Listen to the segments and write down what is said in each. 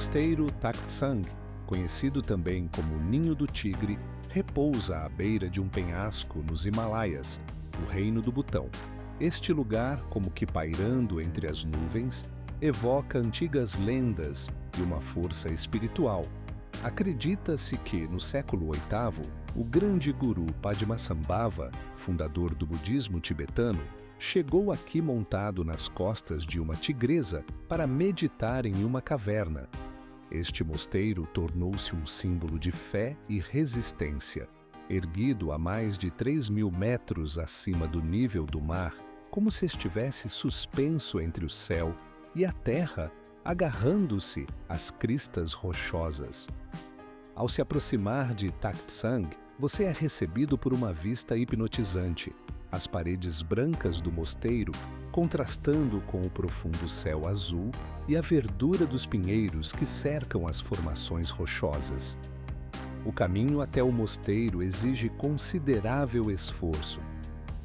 mosteiro Takht Sang, conhecido também como Ninho do Tigre, repousa à beira de um penhasco nos Himalaias, no Reino do Butão. Este lugar, como que pairando entre as nuvens, evoca antigas lendas e uma força espiritual. Acredita-se que, no século VIII, o grande guru Padmasambhava, fundador do budismo tibetano, chegou aqui montado nas costas de uma tigresa para meditar em uma caverna. Este mosteiro tornou-se um símbolo de fé e resistência. Erguido a mais de 3.000 metros acima do nível do mar, como se estivesse suspenso entre o céu e a terra, agarrando-se às cristas rochosas. Ao se aproximar de Takht Sang, você é recebido por uma vista hipnotizante. As paredes brancas do mosteiro, contrastando com o profundo céu azul e a verdura dos pinheiros que cercam as formações rochosas. O caminho até o mosteiro exige considerável esforço.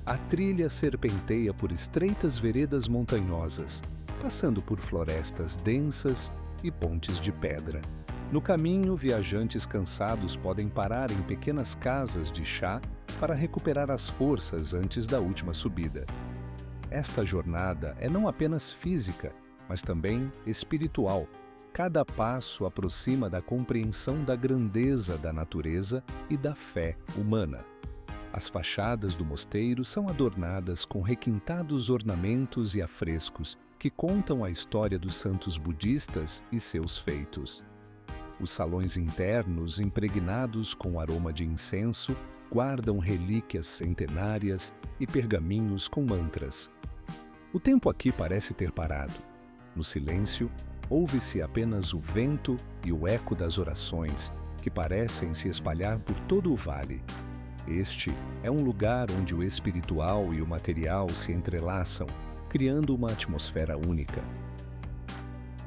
A trilha serpenteia por estreitas veredas montanhosas, passando por florestas densas e pontes de pedra. No caminho, viajantes cansados podem parar em pequenas casas de chá para recuperar as forças antes da última subida. Esta jornada é não apenas física, mas também espiritual. Cada passo aproxima da compreensão da grandeza da natureza e da fé humana. As fachadas do mosteiro são adornadas com requintados ornamentos e afrescos que contam a história dos santos budistas e seus feitos. Os salões internos, impregnados com aroma de incenso, guardam relíquias centenárias e pergaminhos com mantras. O tempo aqui parece ter parado. No silêncio, ouve-se apenas o vento e o eco das orações, que parecem se espalhar por todo o vale. Este é um lugar onde o espiritual e o material se entrelaçam, criando uma atmosfera única.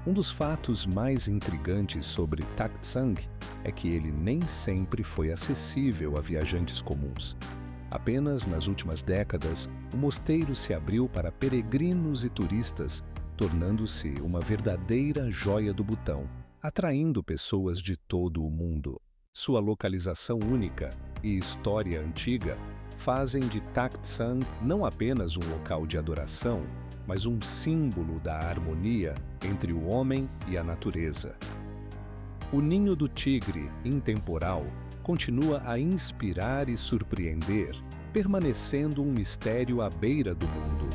Um dos fatos mais intrigantes sobre Takht Sang é que ele nem sempre foi acessível a viajantes comuns. Apenas nas últimas décadas, o mosteiro se abriu para peregrinos e turistas, tornando-se uma verdadeira joia do Butão, atraindo pessoas de todo o mundo. Sua localização única e história antiga fazem de Takht Sang não apenas um local de adoração, mas um símbolo da harmonia entre o homem e a natureza. O Ninho do Tigre, intemporal, continua a inspirar e surpreender, permanecendo um mistério à beira do mundo.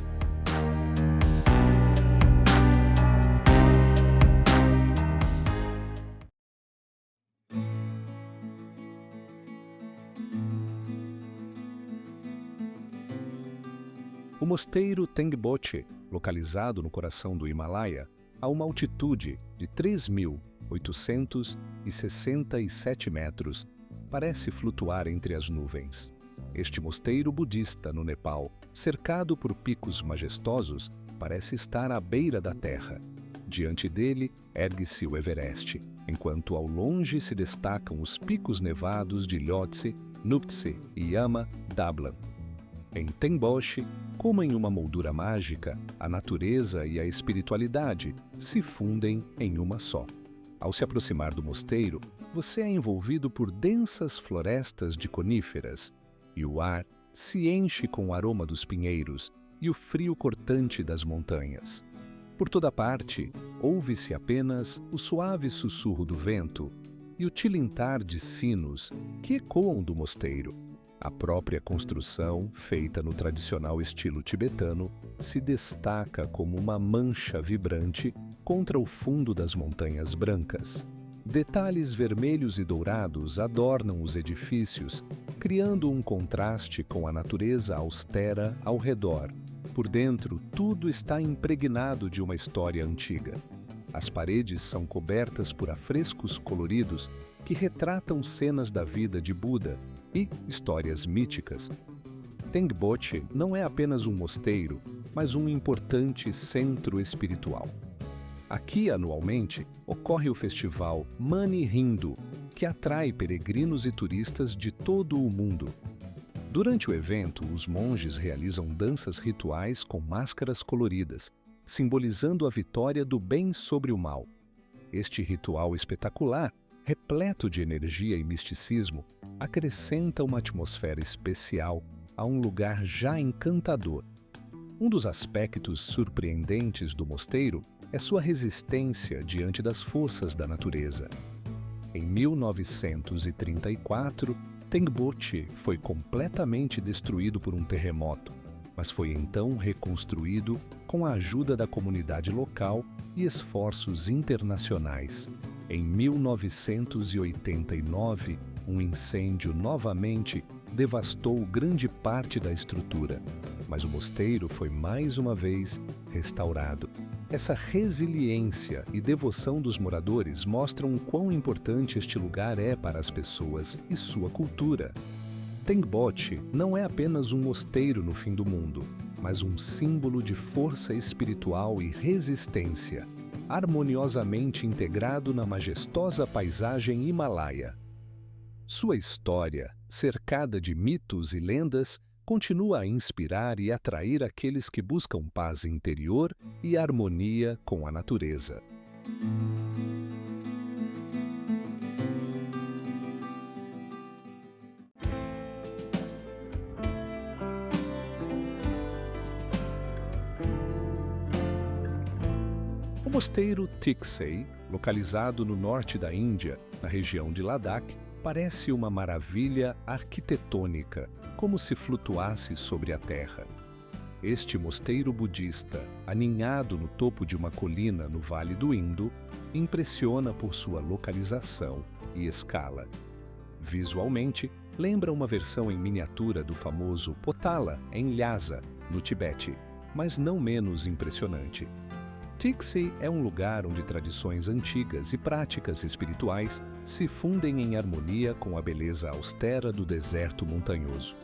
O mosteiro Tengboche, localizado no coração do Himalaia, a uma altitude de 3.867 metros, parece flutuar entre as nuvens. Este mosteiro budista no Nepal, cercado por picos majestosos, parece estar à beira da terra. Diante dele, ergue-se o Everest, enquanto ao longe se destacam os picos nevados de Lhotse, Nuptse e Yama Dablam. Em Tengboche, como em uma moldura mágica, a natureza e a espiritualidade se fundem em uma só. Ao se aproximar do mosteiro, você é envolvido por densas florestas de coníferas, e o ar se enche com o aroma dos pinheiros e o frio cortante das montanhas. Por toda parte, ouve-se apenas o suave sussurro do vento e o tilintar de sinos que ecoam do mosteiro. A própria construção, feita no tradicional estilo tibetano, se destaca como uma mancha vibrante contra o fundo das montanhas brancas. Detalhes vermelhos e dourados adornam os edifícios, criando um contraste com a natureza austera ao redor. Por dentro, tudo está impregnado de uma história antiga. As paredes são cobertas por afrescos coloridos que retratam cenas da vida de Buda e histórias míticas. Tengboche não é apenas um mosteiro, mas um importante centro espiritual. Aqui, anualmente, ocorre o festival Mani Hindu, que atrai peregrinos e turistas de todo o mundo. Durante o evento, os monges realizam danças rituais com máscaras coloridas, simbolizando a vitória do bem sobre o mal. Este ritual espetacular, repleto de energia e misticismo, acrescenta uma atmosfera especial a um lugar já encantador. Um dos aspectos surpreendentes do mosteiro é sua resistência diante das forças da natureza. Em 1934, Tengboche foi completamente destruído por um terremoto, mas foi então reconstruído com a ajuda da comunidade local e esforços internacionais. Em 1989, um incêndio novamente devastou grande parte da estrutura, mas o mosteiro foi mais uma vez restaurado. Essa resiliência e devoção dos moradores mostram o quão importante este lugar é para as pessoas e sua cultura. Tengboche não é apenas um mosteiro no fim do mundo, mas um símbolo de força espiritual e resistência, harmoniosamente integrado na majestosa paisagem himalaia. Sua história, cercada de mitos e lendas, continua a inspirar e atrair aqueles que buscam paz interior e harmonia com a natureza. O mosteiro Tiksey, localizado no norte da Índia, na região de Ladakh, parece uma maravilha arquitetônica, como se flutuasse sobre a terra. Este mosteiro budista, aninhado no topo de uma colina no Vale do Indo, impressiona por sua localização e escala. Visualmente, lembra uma versão em miniatura do famoso Potala, em Lhasa, no Tibete, mas não menos impressionante. Tiksey é um lugar onde tradições antigas e práticas espirituais se fundem em harmonia com a beleza austera do deserto montanhoso.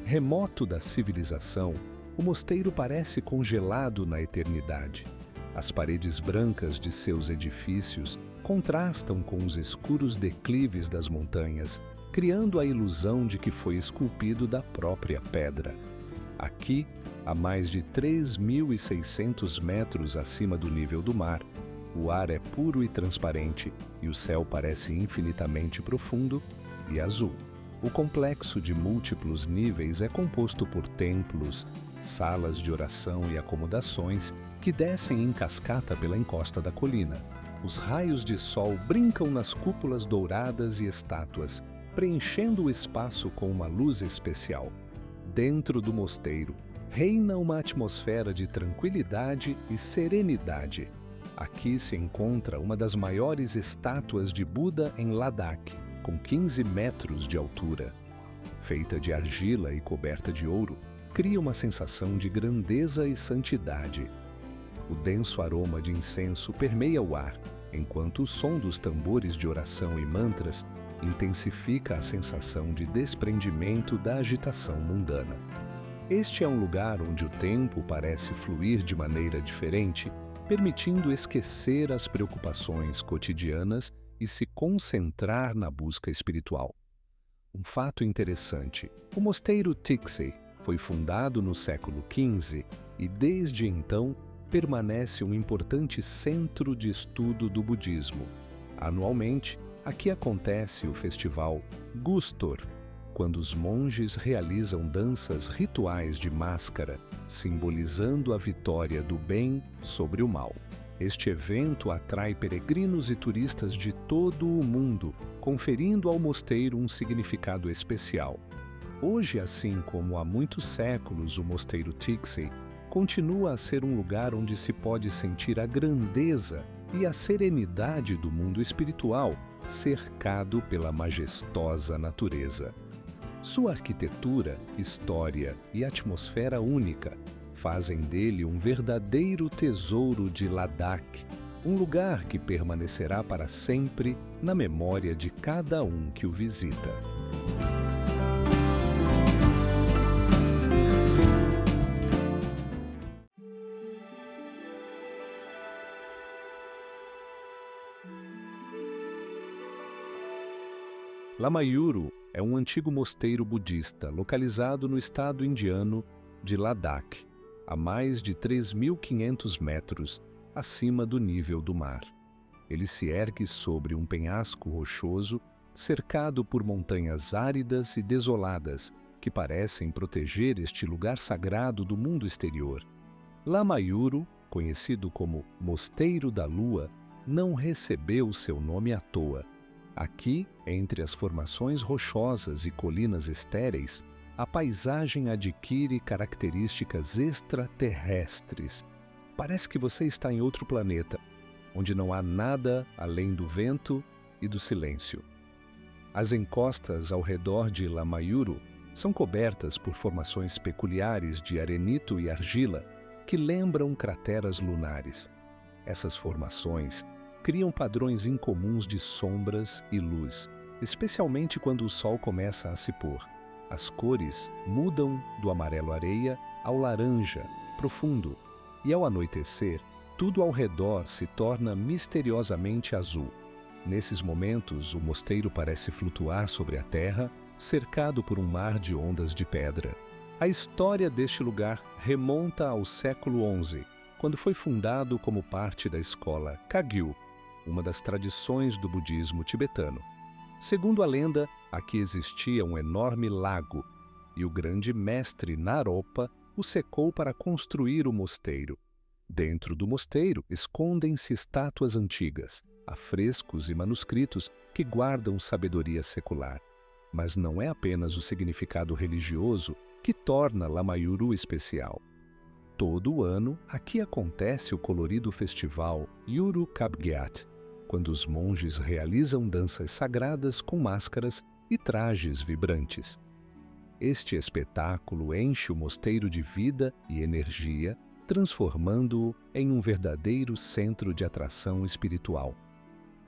Remoto da civilização, o mosteiro parece congelado na eternidade. As paredes brancas de seus edifícios contrastam com os escuros declives das montanhas, criando a ilusão de que foi esculpido da própria pedra. Aqui, a mais de 3.600 metros acima do nível do mar, o ar é puro e transparente e o céu parece infinitamente profundo e azul. O complexo de múltiplos níveis é composto por templos, salas de oração e acomodações que descem em cascata pela encosta da colina. Os raios de sol brincam nas cúpulas douradas e estátuas, preenchendo o espaço com uma luz especial. Dentro do mosteiro, reina uma atmosfera de tranquilidade e serenidade. Aqui se encontra uma das maiores estátuas de Buda em Ladakh, com 15 metros de altura. Feita de argila e coberta de ouro, cria uma sensação de grandeza e santidade. O denso aroma de incenso permeia o ar, enquanto o som dos tambores de oração e mantras intensifica a sensação de desprendimento da agitação mundana. Este é um lugar onde o tempo parece fluir de maneira diferente, permitindo esquecer as preocupações cotidianas e se concentrar na busca espiritual. Um fato interessante: o mosteiro Tiksey foi fundado no século XV e, desde então, permanece um importante centro de estudo do budismo. Anualmente, aqui acontece o festival Gustor, quando os monges realizam danças rituais de máscara, simbolizando a vitória do bem sobre o mal. Este evento atrai peregrinos e turistas de todo o mundo, conferindo ao mosteiro um significado especial. Hoje, assim como há muitos séculos, o mosteiro Tiksey continua a ser um lugar onde se pode sentir a grandeza e a serenidade do mundo espiritual, cercado pela majestosa natureza. Sua arquitetura, história e atmosfera única fazem dele um verdadeiro tesouro de Ladakh, um lugar que permanecerá para sempre na memória de cada um que o visita. Lamayuru é um antigo mosteiro budista localizado no estado indiano de Ladakh, a mais de 3.500 metros acima do nível do mar. Ele se ergue sobre um penhasco rochoso, cercado por montanhas áridas e desoladas, que parecem proteger este lugar sagrado do mundo exterior. Lamayuru, conhecido como Mosteiro da Lua, não recebeu seu nome à toa. Aqui, entre as formações rochosas e colinas estéreis, a paisagem adquire características extraterrestres. Parece que você está em outro planeta, onde não há nada além do vento e do silêncio. As encostas ao redor de Lamayuru são cobertas por formações peculiares de arenito e argila que lembram crateras lunares. Essas formações criam padrões incomuns de sombras e luz, especialmente quando o sol começa a se pôr. As cores mudam do amarelo-areia ao laranja profundo, e ao anoitecer, tudo ao redor se torna misteriosamente azul. Nesses momentos, o mosteiro parece flutuar sobre a terra, cercado por um mar de ondas de pedra. A história deste lugar remonta ao século XI, quando foi fundado como parte da escola Kagyu, uma das tradições do budismo tibetano. Segundo a lenda, aqui existia um enorme lago, e o grande mestre Naropa o secou para construir o mosteiro. Dentro do mosteiro escondem-se estátuas antigas, afrescos e manuscritos que guardam sabedoria secular. Mas não é apenas o significado religioso que torna Lamayuru especial. Todo ano, aqui acontece o colorido festival Yuru Kabgyat, quando os monges realizam danças sagradas com máscaras e trajes vibrantes. Este espetáculo enche o mosteiro de vida e energia, transformando-o em um verdadeiro centro de atração espiritual.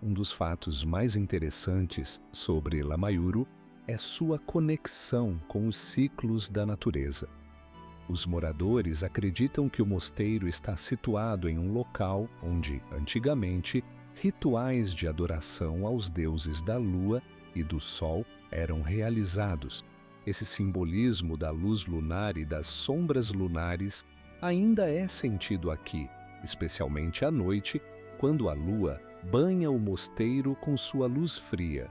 Um dos fatos mais interessantes sobre Lamayuru é sua conexão com os ciclos da natureza. Os moradores acreditam que o mosteiro está situado em um local onde, antigamente, rituais de adoração aos deuses da lua e do sol eram realizados. Esse simbolismo da luz lunar e das sombras lunares ainda é sentido aqui, especialmente à noite, quando a lua banha o mosteiro com sua luz fria.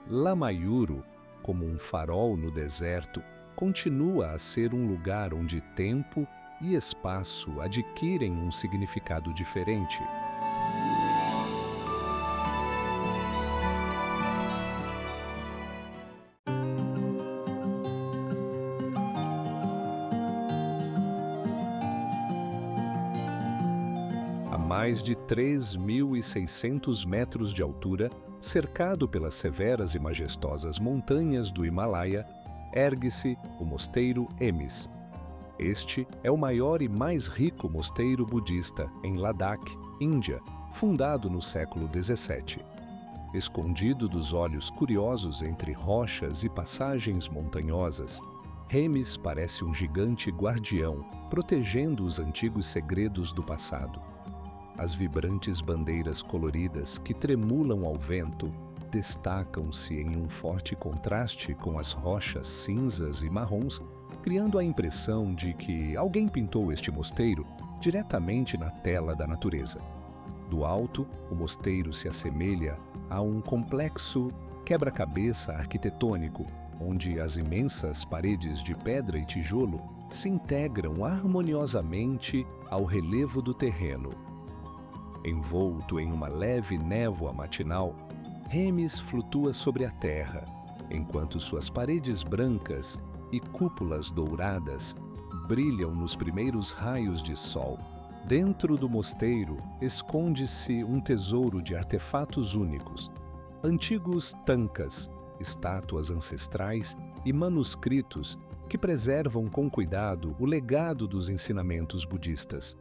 Lamayuru, como um farol no deserto, continua a ser um lugar onde tempo e espaço adquirem um significado diferente. A mais de 3.600 metros de altura, cercado pelas severas e majestosas montanhas do Himalaia, ergue-se o Mosteiro Hemis. Este é o maior e mais rico mosteiro budista em Ladakh, Índia, fundado no século XVII. Escondido dos olhos curiosos entre rochas e passagens montanhosas, Hemis parece um gigante guardião, protegendo os antigos segredos do passado. As vibrantes bandeiras coloridas que tremulam ao vento destacam-se em um forte contraste com as rochas cinzas e marrons, criando a impressão de que alguém pintou este mosteiro diretamente na tela da natureza. Do alto, o mosteiro se assemelha a um complexo quebra-cabeça arquitetônico, onde as imensas paredes de pedra e tijolo se integram harmoniosamente ao relevo do terreno. Envolto em uma leve névoa matinal, Hemis flutua sobre a terra, enquanto suas paredes brancas e cúpulas douradas brilham nos primeiros raios de sol. Dentro do mosteiro esconde-se um tesouro de artefatos únicos, antigos tankas, estátuas ancestrais e manuscritos que preservam com cuidado o legado dos ensinamentos budistas.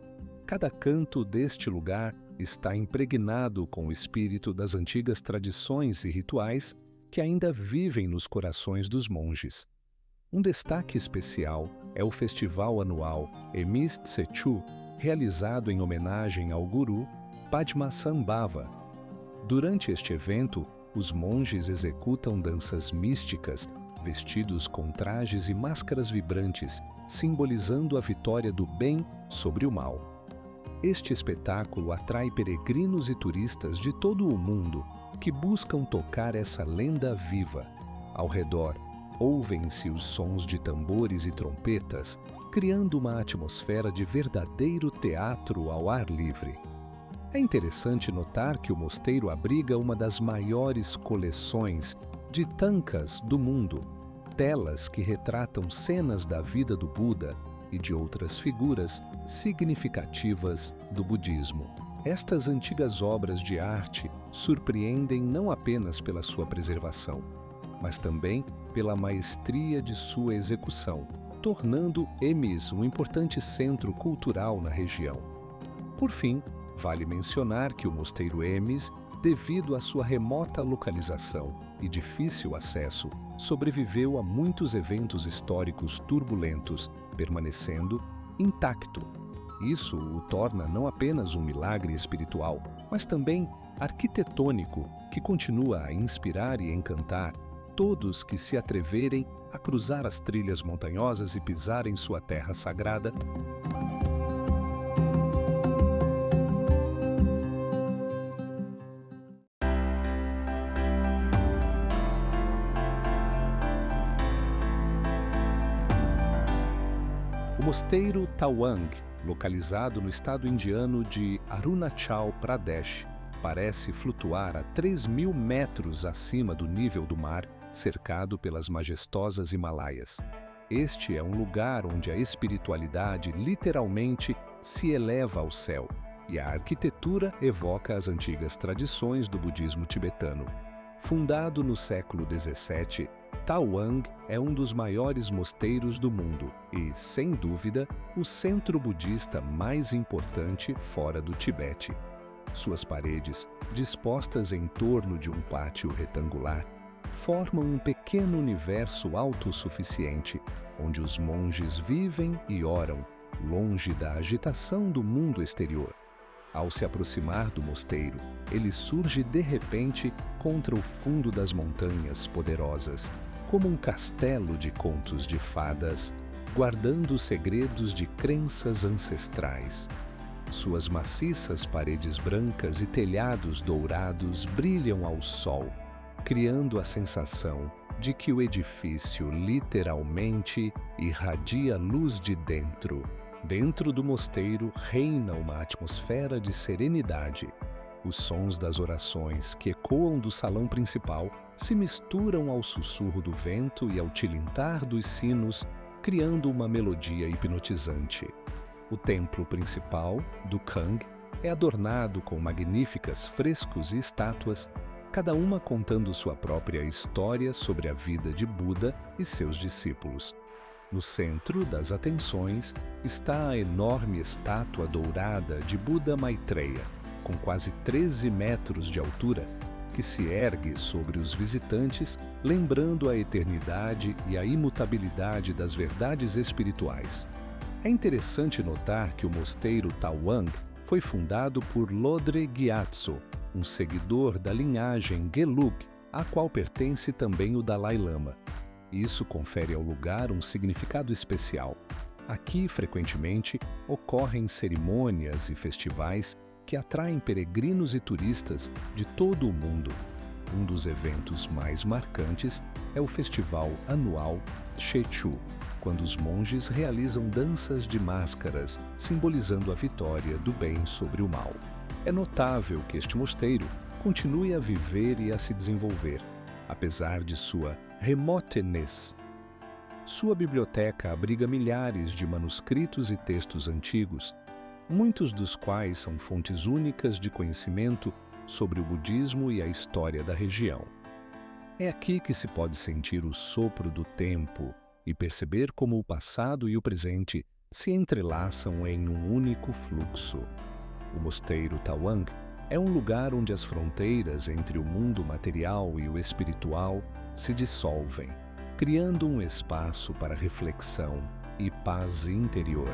Cada canto deste lugar está impregnado com o espírito das antigas tradições e rituais que ainda vivem nos corações dos monges. Um destaque especial é o festival anual Hemis Tsechu, realizado em homenagem ao guru Padmasambhava. Durante este evento, os monges executam danças místicas, vestidos com trajes e máscaras vibrantes, simbolizando a vitória do bem sobre o mal. Este espetáculo atrai peregrinos e turistas de todo o mundo que buscam tocar essa lenda viva. Ao redor, ouvem-se os sons de tambores e trompetas, criando uma atmosfera de verdadeiro teatro ao ar livre. É interessante notar que o mosteiro abriga uma das maiores coleções de tankas do mundo, telas que retratam cenas da vida do Buda e de outras figuras significativas do budismo. Estas antigas obras de arte surpreendem não apenas pela sua preservação, mas também pela maestria de sua execução, tornando Emis um importante centro cultural na região. Por fim, vale mencionar que o Mosteiro Emis, devido à sua remota localização e difícil acesso, sobreviveu a muitos eventos históricos turbulentos, permanecendo intacto. Isso o torna não apenas um milagre espiritual, mas também arquitetônico, que continua a inspirar e encantar todos que se atreverem a cruzar as trilhas montanhosas e pisar em sua terra sagrada. O Mosteiro Tawang, localizado no estado indiano de Arunachal Pradesh, parece flutuar a 3.000 metros acima do nível do mar, cercado pelas majestosas Himalaias. Este é um lugar onde a espiritualidade literalmente se eleva ao céu, e a arquitetura evoca as antigas tradições do budismo tibetano. Fundado no século XVII, Tawang é um dos maiores mosteiros do mundo e, sem dúvida, o centro budista mais importante fora do Tibete. Suas paredes, dispostas em torno de um pátio retangular, formam um pequeno universo autossuficiente, onde os monges vivem e oram, longe da agitação do mundo exterior. Ao se aproximar do mosteiro, ele surge de repente contra o fundo das montanhas poderosas, como um castelo de contos de fadas, guardando segredos de crenças ancestrais. Suas maciças paredes brancas e telhados dourados brilham ao sol, criando a sensação de que o edifício literalmente irradia luz de dentro. Dentro do mosteiro reina uma atmosfera de serenidade. Os sons das orações que ecoam do salão principal se misturam ao sussurro do vento e ao tilintar dos sinos, criando uma melodia hipnotizante. O templo principal, do Kang, é adornado com magníficas frescos e estátuas, cada uma contando sua própria história sobre a vida de Buda e seus discípulos. No centro das atenções está a enorme estátua dourada de Buda Maitreya, com quase 13 metros de altura, que se ergue sobre os visitantes, lembrando a eternidade e a imutabilidade das verdades espirituais. É interessante notar que o mosteiro Tawang foi fundado por Lodre Gyatso, um seguidor da linhagem Gelug, à qual pertence também o Dalai Lama. Isso confere ao lugar um significado especial. Aqui, frequentemente, ocorrem cerimônias e festivais que atraem peregrinos e turistas de todo o mundo. Um dos eventos mais marcantes é o festival anual Chechu, quando os monges realizam danças de máscaras, simbolizando a vitória do bem sobre o mal. É notável que este mosteiro continue a viver e a se desenvolver, apesar de sua remoteness. Sua biblioteca abriga milhares de manuscritos e textos antigos, muitos dos quais são fontes únicas de conhecimento sobre o budismo e a história da região. É aqui que se pode sentir o sopro do tempo e perceber como o passado e o presente se entrelaçam em um único fluxo. O Mosteiro Tawang é um lugar onde as fronteiras entre o mundo material e o espiritual se dissolvem, criando um espaço para reflexão e paz interior.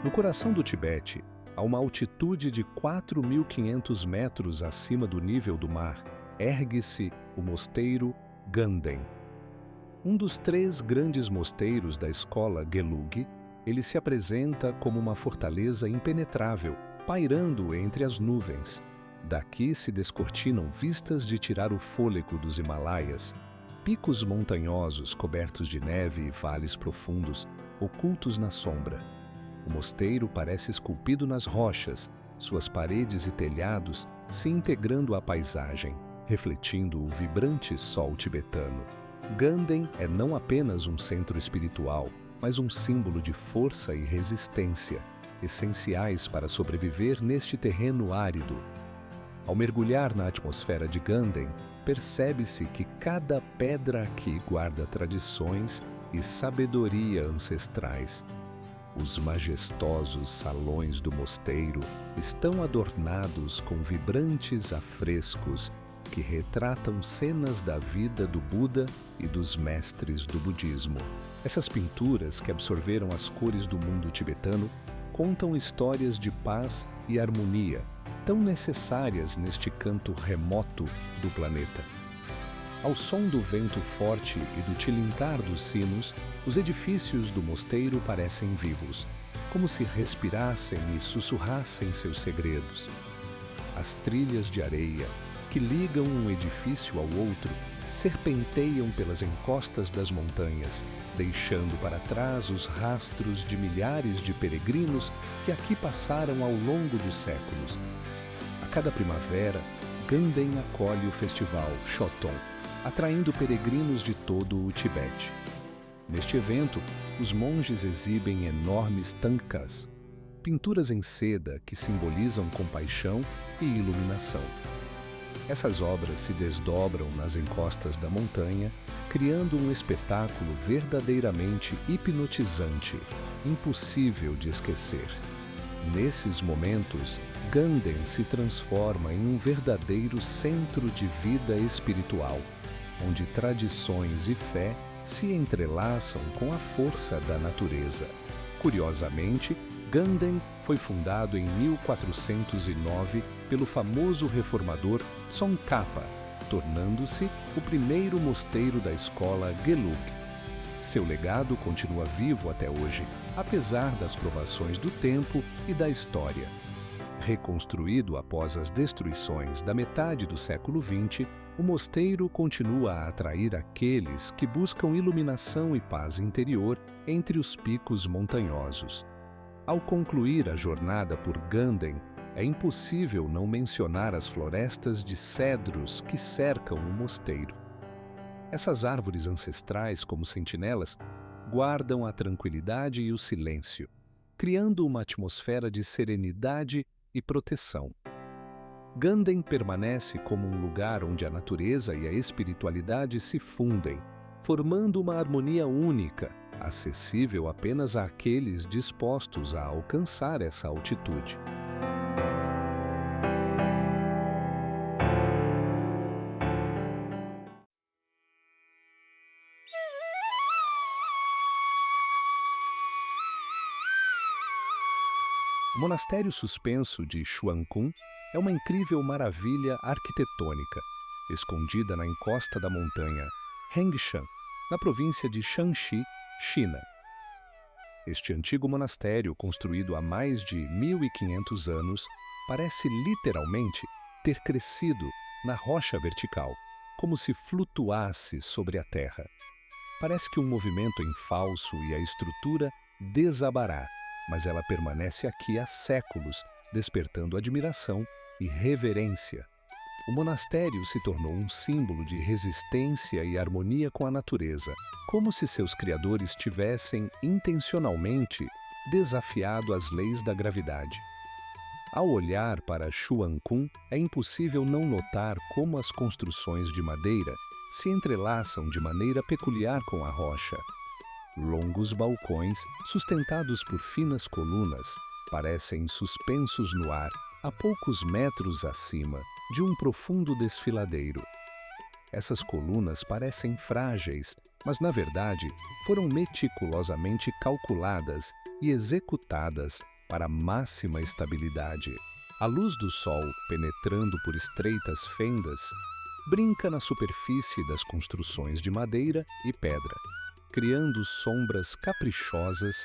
No coração do Tibete, A uma altitude de 4.500 metros acima do nível do mar, ergue-se o mosteiro Ganden. Um dos 3 grandes mosteiros da escola Gelug, ele se apresenta como uma fortaleza impenetrável, pairando entre as nuvens. Daqui se descortinam vistas de tirar o fôlego dos Himalaias, picos montanhosos cobertos de neve e vales profundos, ocultos na sombra. O mosteiro parece esculpido nas rochas, suas paredes e telhados se integrando à paisagem, refletindo o vibrante sol tibetano. Ganden é não apenas um centro espiritual, mas um símbolo de força e resistência, essenciais para sobreviver neste terreno árido. Ao mergulhar na atmosfera de Ganden, percebe-se que cada pedra aqui guarda tradições e sabedoria ancestrais. Os majestosos salões do mosteiro estão adornados com vibrantes afrescos que retratam cenas da vida do Buda e dos mestres do budismo. Essas pinturas, que absorveram as cores do mundo tibetano, contam histórias de paz e harmonia, tão necessárias neste canto remoto do planeta. Ao som do vento forte e do tilintar dos sinos, os edifícios do mosteiro parecem vivos, como se respirassem e sussurrassem seus segredos. As trilhas de areia, que ligam um edifício ao outro, serpenteiam pelas encostas das montanhas, deixando para trás os rastros de milhares de peregrinos que aqui passaram ao longo dos séculos. A cada primavera, Ganden acolhe o festival Choton, atraindo peregrinos de todo o Tibete. Neste evento, os monges exibem enormes tankas, pinturas em seda que simbolizam compaixão e iluminação. Essas obras se desdobram nas encostas da montanha, criando um espetáculo verdadeiramente hipnotizante, impossível de esquecer. Nesses momentos, Ganden se transforma em um verdadeiro centro de vida espiritual, onde tradições e fé se entrelaçam com a força da natureza. Curiosamente, Ganden foi fundado em 1409 pelo famoso reformador Tsongkhapa, tornando-se o primeiro mosteiro da escola Gelug. Seu legado continua vivo até hoje, apesar das provações do tempo e da história. Reconstruído após as destruições da metade do século XX, o mosteiro continua a atrair aqueles que buscam iluminação e paz interior entre os picos montanhosos. Ao concluir a jornada por Ganden, é impossível não mencionar as florestas de cedros que cercam o mosteiro. Essas árvores ancestrais, como sentinelas, guardam a tranquilidade e o silêncio, criando uma atmosfera de serenidade e proteção. Ganden permanece como um lugar onde a natureza e a espiritualidade se fundem, formando uma harmonia única, acessível apenas àqueles dispostos a alcançar essa altitude. O monastério suspenso de Xuankun é uma incrível maravilha arquitetônica, escondida na encosta da montanha Hengshan, na província de Shanxi, China. Este antigo monastério, construído há mais de 1.500 anos, parece literalmente ter crescido na rocha vertical, como se flutuasse sobre a terra. Parece que um movimento em falso e a estrutura desabará, mas ela permanece aqui há séculos, despertando admiração e reverência. O monastério se tornou um símbolo de resistência e harmonia com a natureza, como se seus criadores tivessem intencionalmente desafiado as leis da gravidade. Ao olhar para Xuankun, é impossível não notar como as construções de madeira se entrelaçam de maneira peculiar com a rocha. Longos balcões, sustentados por finas colunas, parecem suspensos no ar, a poucos metros acima de um profundo desfiladeiro. Essas colunas parecem frágeis, mas na verdade foram meticulosamente calculadas e executadas para máxima estabilidade. A luz do sol, penetrando por estreitas fendas, brinca na superfície das construções de madeira e pedra, criando sombras caprichosas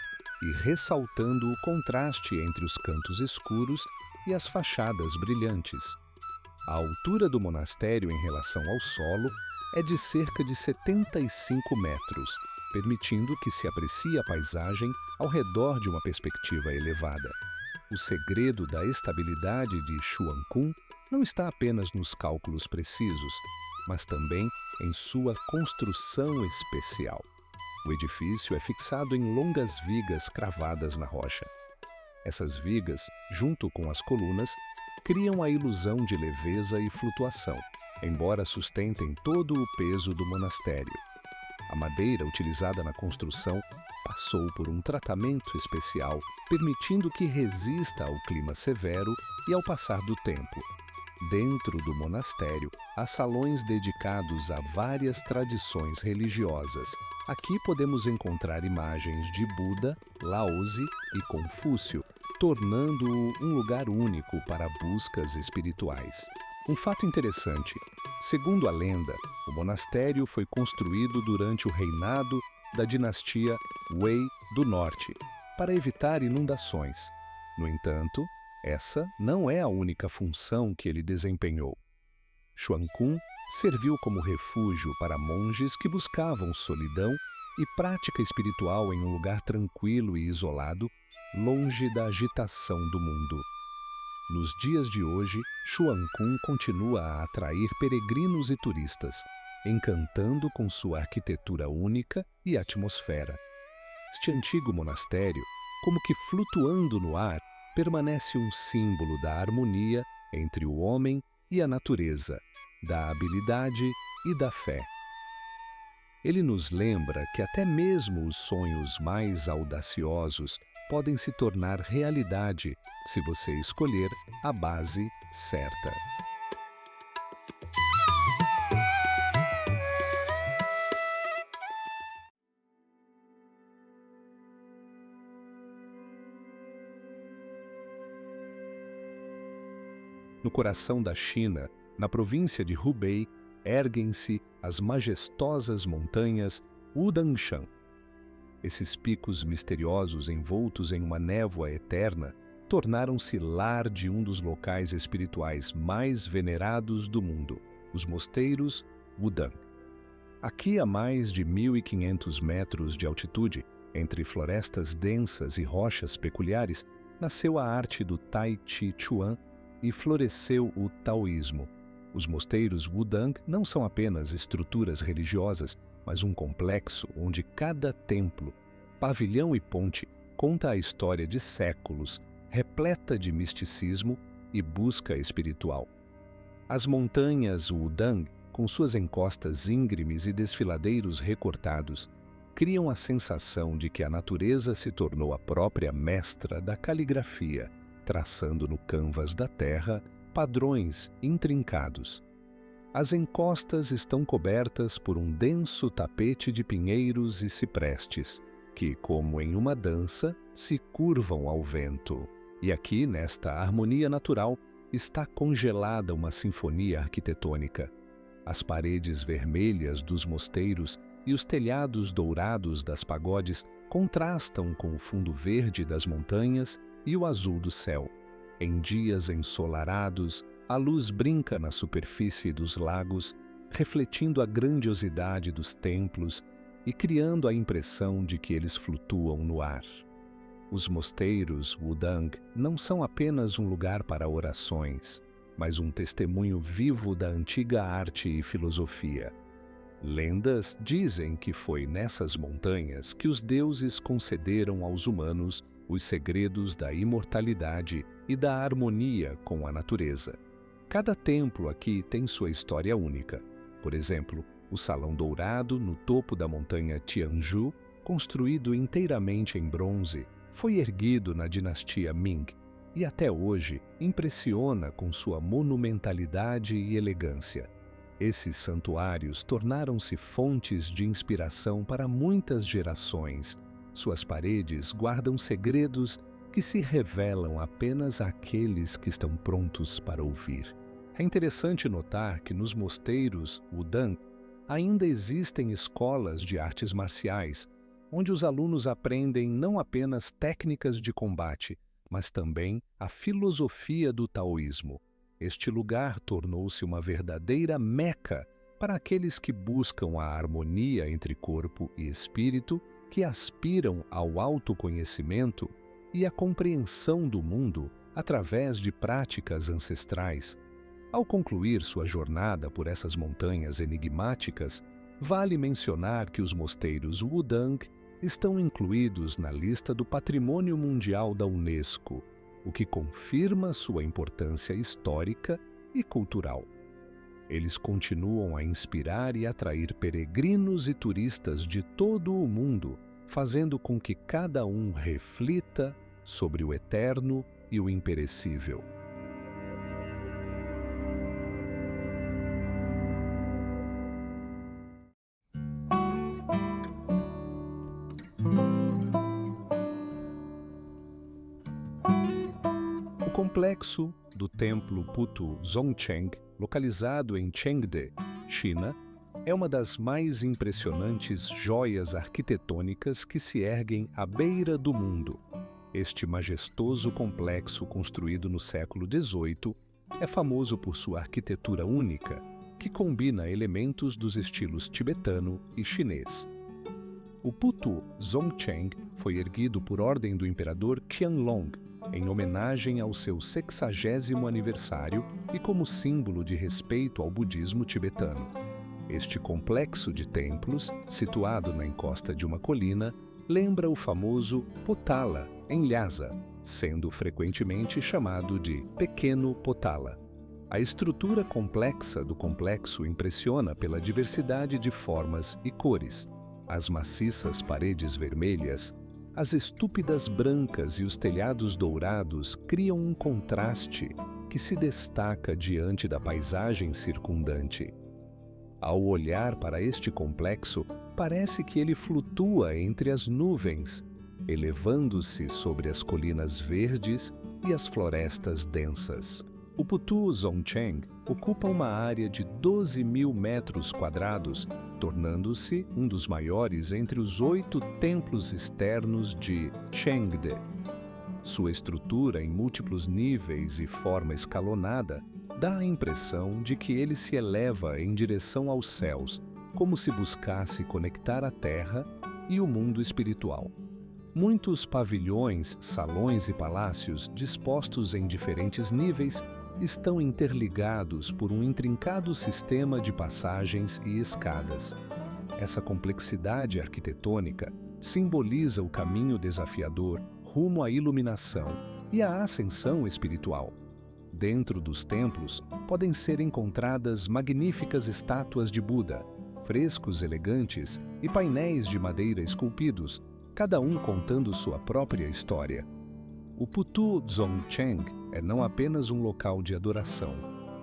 e ressaltando o contraste entre os cantos escuros e as fachadas brilhantes. A altura do monastério em relação ao solo é de cerca de 75 metros, permitindo que se aprecie a paisagem ao redor de uma perspectiva elevada. O segredo da estabilidade de Xuancun não está apenas nos cálculos precisos, mas também em sua construção especial. O edifício é fixado em longas vigas cravadas na rocha. Essas vigas, junto com as colunas, criam a ilusão de leveza e flutuação, embora sustentem todo o peso do monastério. A madeira utilizada na construção passou por um tratamento especial, permitindo que resista ao clima severo e ao passar do tempo. Dentro do monastério, há salões dedicados a várias tradições religiosas. Aqui podemos encontrar imagens de Buda, Laozi e Confúcio, tornando-o um lugar único para buscas espirituais. Um fato interessante: segundo a lenda, o monastério foi construído durante o reinado da dinastia Wei do Norte, para evitar inundações. No entanto, essa não é a única função que ele desempenhou. Xuancun serviu como refúgio para monges que buscavam solidão e prática espiritual em um lugar tranquilo e isolado, longe da agitação do mundo. Nos dias de hoje, Xuancun continua a atrair peregrinos e turistas, encantando com sua arquitetura única e atmosfera. Este antigo monastério, como que flutuando no ar, permanece um símbolo da harmonia entre o homem e a natureza, da habilidade e da fé. Ele nos lembra que até mesmo os sonhos mais audaciosos podem se tornar realidade se você escolher a base certa. No coração da China, na província de Hubei, erguem-se as majestosas montanhas Wudangshan. Esses picos misteriosos envoltos em uma névoa eterna tornaram-se lar de um dos locais espirituais mais venerados do mundo, os mosteiros Wudang. Aqui, a mais de 1.500 metros de altitude, entre florestas densas e rochas peculiares, nasceu a arte do Tai Chi Chuan e floresceu o taoísmo. Os mosteiros Wudang não são apenas estruturas religiosas, mas um complexo onde cada templo, pavilhão e ponte conta a história de séculos, repleta de misticismo e busca espiritual. As montanhas Wudang, com suas encostas íngremes e desfiladeiros recortados, criam a sensação de que a natureza se tornou a própria mestra da caligrafia, traçando no canvas da terra padrões intrincados. As encostas estão cobertas por um denso tapete de pinheiros e ciprestes, que, como em uma dança, se curvam ao vento. E aqui, nesta harmonia natural, está congelada uma sinfonia arquitetônica. As paredes vermelhas dos mosteiros e os telhados dourados das pagodes contrastam com o fundo verde das montanhas e o azul do céu. Em dias ensolarados, a luz brinca na superfície dos lagos, refletindo a grandiosidade dos templos e criando a impressão de que eles flutuam no ar. Os mosteiros Wudang não são apenas um lugar para orações, mas um testemunho vivo da antiga arte e filosofia. Lendas dizem que foi nessas montanhas que os deuses concederam aos humanos os segredos da imortalidade e da harmonia com a natureza. Cada templo aqui tem sua história única. Por exemplo, o Salão Dourado, no topo da montanha Tianzhu, construído inteiramente em bronze, foi erguido na dinastia Ming e até hoje impressiona com sua monumentalidade e elegância. Esses santuários tornaram-se fontes de inspiração para muitas gerações. Suas paredes guardam segredos que se revelam apenas àqueles que estão prontos para ouvir. É interessante notar que nos mosteiros Wudang ainda existem escolas de artes marciais, onde os alunos aprendem não apenas técnicas de combate, mas também a filosofia do taoísmo. Este lugar tornou-se uma verdadeira meca para aqueles que buscam a harmonia entre corpo e espírito, que aspiram ao autoconhecimento e à compreensão do mundo através de práticas ancestrais. Ao concluir sua jornada por essas montanhas enigmáticas, vale mencionar que os mosteiros Wudang estão incluídos na lista do Patrimônio Mundial da Unesco, o que confirma sua importância histórica e cultural. Eles continuam a inspirar e atrair peregrinos e turistas de todo o mundo, fazendo com que cada um reflita sobre o eterno e o imperecível. O complexo do templo Putu Zongcheng, localizado em Chengde, China, é uma das mais impressionantes joias arquitetônicas que se erguem à beira do mundo. Este majestoso complexo, construído no século XVIII, é famoso por sua arquitetura única, que combina elementos dos estilos tibetano e chinês. O Putu Zongcheng foi erguido por ordem do imperador Qianlong, em homenagem ao seu 60º aniversário e como símbolo de respeito ao budismo tibetano. Este complexo de templos, situado na encosta de uma colina, lembra o famoso Potala, em Lhasa, sendo frequentemente chamado de Pequeno Potala. A estrutura complexa do complexo impressiona pela diversidade de formas e cores. As maciças paredes vermelhas, as estúpidas brancas e os telhados dourados criam um contraste que se destaca diante da paisagem circundante. Ao olhar para este complexo, parece que ele flutua entre as nuvens, elevando-se sobre as colinas verdes e as florestas densas. O Putu Zongcheng ocupa uma área de 12.000 metros quadrados, tornando-se um dos maiores entre os 8 templos externos de Chengde. Sua estrutura em múltiplos níveis e forma escalonada dá a impressão de que ele se eleva em direção aos céus, como se buscasse conectar a terra e o mundo espiritual. Muitos pavilhões, salões e palácios, dispostos em diferentes níveis, estão interligados por um intrincado sistema de passagens e escadas. Essa complexidade arquitetônica simboliza o caminho desafiador rumo à iluminação e à ascensão espiritual. Dentro dos templos podem ser encontradas magníficas estátuas de Buda, frescos elegantes e painéis de madeira esculpidos, cada um contando sua própria história. O Putu Zongcheng é não apenas um local de adoração,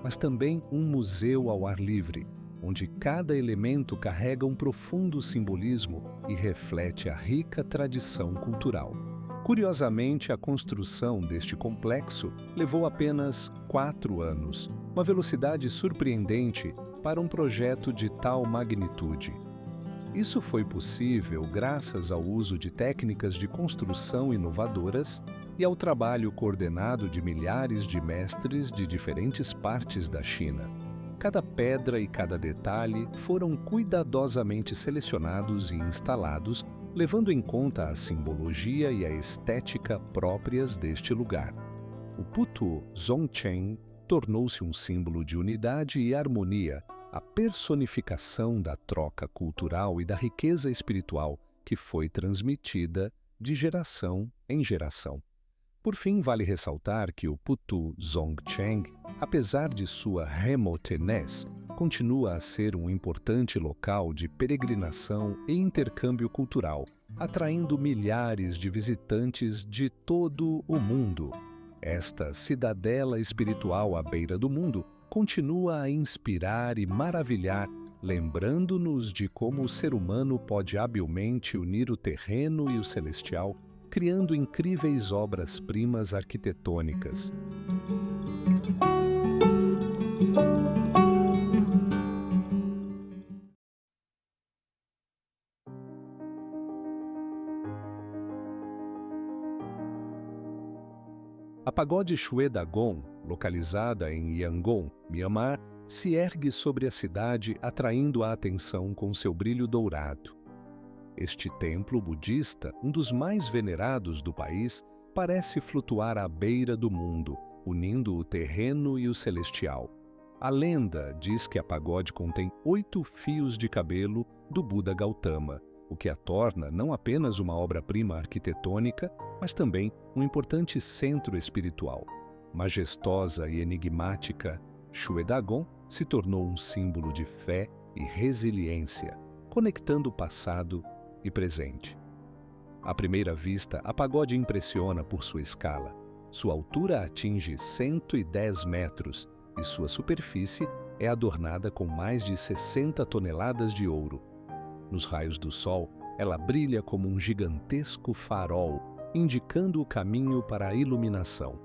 mas também um museu ao ar livre, onde cada elemento carrega um profundo simbolismo e reflete a rica tradição cultural. Curiosamente, a construção deste complexo levou apenas 4 anos, uma velocidade surpreendente para um projeto de tal magnitude. Isso foi possível graças ao uso de técnicas de construção inovadoras e ao trabalho coordenado de milhares de mestres de diferentes partes da China. Cada pedra e cada detalhe foram cuidadosamente selecionados e instalados, levando em conta a simbologia e a estética próprias deste lugar. O Putu Zongcheng tornou-se um símbolo de unidade e harmonia, a personificação da troca cultural e da riqueza espiritual que foi transmitida de geração em geração. Por fim, vale ressaltar que o Putu Zongcheng, apesar de sua remoteness, continua a ser um importante local de peregrinação e intercâmbio cultural, atraindo milhares de visitantes de todo o mundo. Esta cidadela espiritual à beira do mundo continua a inspirar e maravilhar, lembrando-nos de como o ser humano pode habilmente unir o terreno e o celestial, criando incríveis obras-primas arquitetônicas. A pagode Shwe Dagon, localizada em Yangon, Mianmar, se ergue sobre a cidade, atraindo a atenção com seu brilho dourado. Este templo budista, um dos mais venerados do país, parece flutuar à beira do mundo, unindo o terreno e o celestial. A lenda diz que a pagode contém 8 fios de cabelo do Buda Gautama, o que a torna não apenas uma obra-prima arquitetônica, mas também um importante centro espiritual. Majestosa e enigmática, Shwe Dagon se tornou um símbolo de fé e resiliência, conectando o passado e presente. À primeira vista, a pagode impressiona por sua escala. Sua altura atinge 110 metros e sua superfície é adornada com mais de 60 toneladas de ouro. Nos raios do sol, ela brilha como um gigantesco farol, indicando o caminho para a iluminação.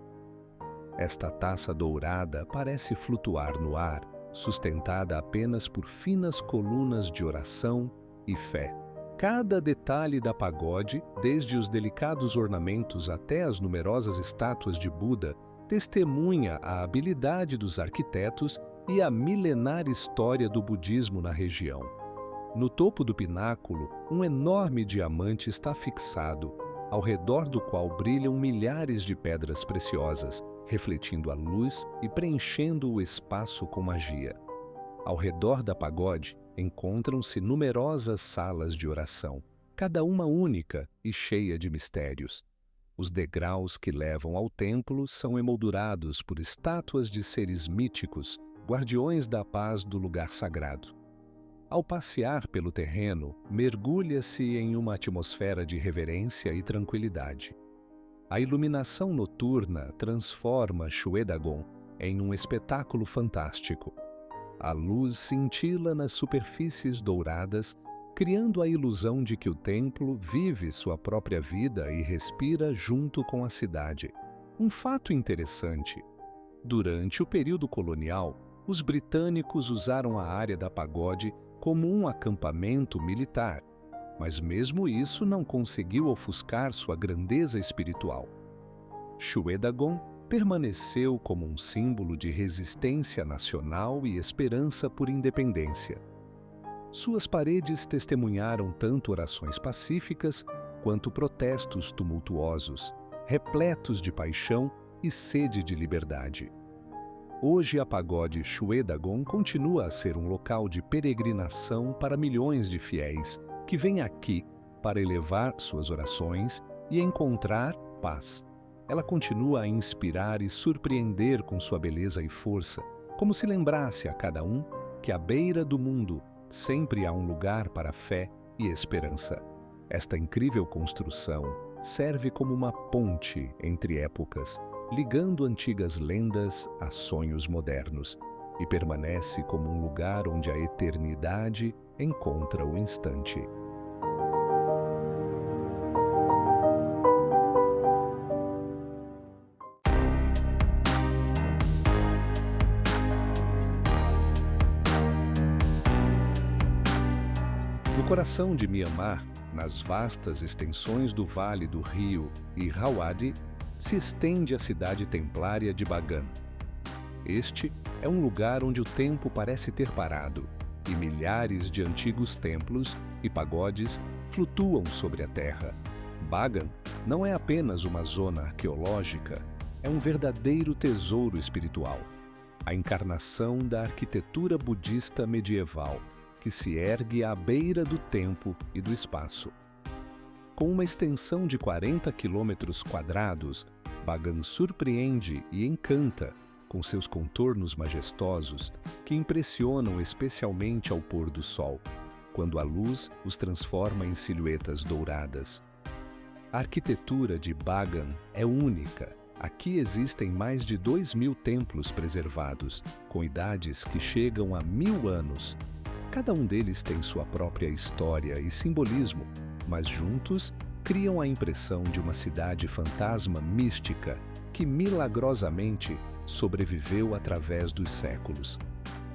Esta taça dourada parece flutuar no ar, sustentada apenas por finas colunas de oração e fé. Cada detalhe da pagode, desde os delicados ornamentos até as numerosas estátuas de Buda, testemunha a habilidade dos arquitetos e a milenar história do budismo na região. No topo do pináculo, um enorme diamante está fixado, ao redor do qual brilham milhares de pedras preciosas, refletindo a luz e preenchendo o espaço com magia. Ao redor da pagode, encontram-se numerosas salas de oração, cada uma única e cheia de mistérios. Os degraus que levam ao templo são emoldurados por estátuas de seres míticos, guardiões da paz do lugar sagrado. Ao passear pelo terreno, mergulha-se em uma atmosfera de reverência e tranquilidade. A iluminação noturna transforma Shwe Dagon em um espetáculo fantástico. A luz cintila nas superfícies douradas, criando a ilusão de que o templo vive sua própria vida e respira junto com a cidade. Um fato interessante: durante o período colonial, os britânicos usaram a área da pagode como um acampamento militar, mas mesmo isso não conseguiu ofuscar sua grandeza espiritual. Shwe Dagon permaneceu como um símbolo de resistência nacional e esperança por independência. Suas paredes testemunharam tanto orações pacíficas quanto protestos tumultuosos, repletos de paixão e sede de liberdade. Hoje a pagode Shwe Dagon continua a ser um local de peregrinação para milhões de fiéis que vêm aqui para elevar suas orações e encontrar paz. Ela continua a inspirar e surpreender com sua beleza e força, como se lembrasse a cada um que à beira do mundo sempre há um lugar para fé e esperança. Esta incrível construção serve como uma ponte entre épocas, ligando antigas lendas a sonhos modernos, e permanece como um lugar onde a eternidade encontra o instante. No coração de Mianmar, nas vastas extensões do vale do rio Irrawaddy, se estende a cidade templária de Bagan. Este é um lugar onde o tempo parece ter parado, e milhares de antigos templos e pagodes flutuam sobre a terra. Bagan não é apenas uma zona arqueológica, é um verdadeiro tesouro espiritual, a encarnação da arquitetura budista medieval, que se ergue à beira do tempo e do espaço. Com uma extensão de 40 quilômetros quadrados, Bagan surpreende e encanta com seus contornos majestosos que impressionam especialmente ao pôr do sol, quando a luz os transforma em silhuetas douradas. A arquitetura de Bagan é única. Aqui existem mais de 2.000 templos preservados, com idades que chegam a 1.000 anos. Cada um deles tem sua própria história e simbolismo, mas juntos criam a impressão de uma cidade fantasma mística que milagrosamente sobreviveu através dos séculos.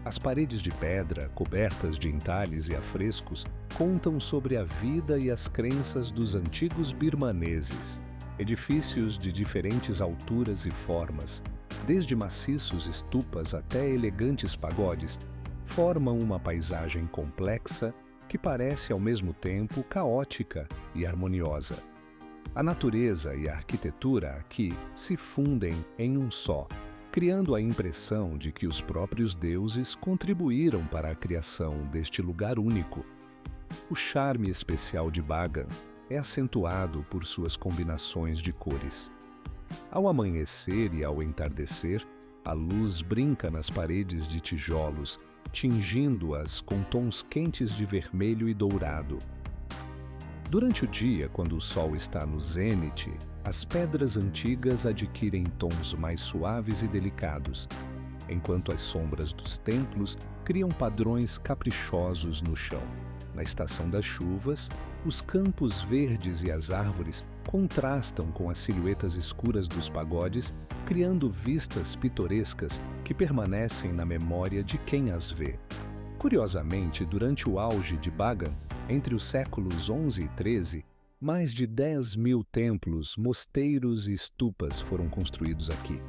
As paredes de pedra, cobertas de entalhes e afrescos, contam sobre a vida e as crenças dos antigos birmaneses. Edifícios de diferentes alturas e formas, desde maciços estupas até elegantes pagodes, formam uma paisagem complexa que parece ao mesmo tempo caótica e harmoniosa. A natureza e a arquitetura aqui se fundem em um só, criando a impressão de que os próprios deuses contribuíram para a criação deste lugar único. O charme especial de Bagan é acentuado por suas combinações de cores. Ao amanhecer e ao entardecer, a luz brinca nas paredes de tijolos, tingindo-as com tons quentes de vermelho e dourado. Durante o dia, quando o sol está no zênite, as pedras antigas adquirem tons mais suaves e delicados, enquanto as sombras dos templos criam padrões caprichosos no chão. Na estação das chuvas, os campos verdes e as árvores contrastam com as silhuetas escuras dos pagodes, criando vistas pitorescas que permanecem na memória de quem as vê. Curiosamente, durante o auge de Bagan, entre os séculos XI e XIII, mais de 10.000 templos, mosteiros e stupas foram construídos aqui.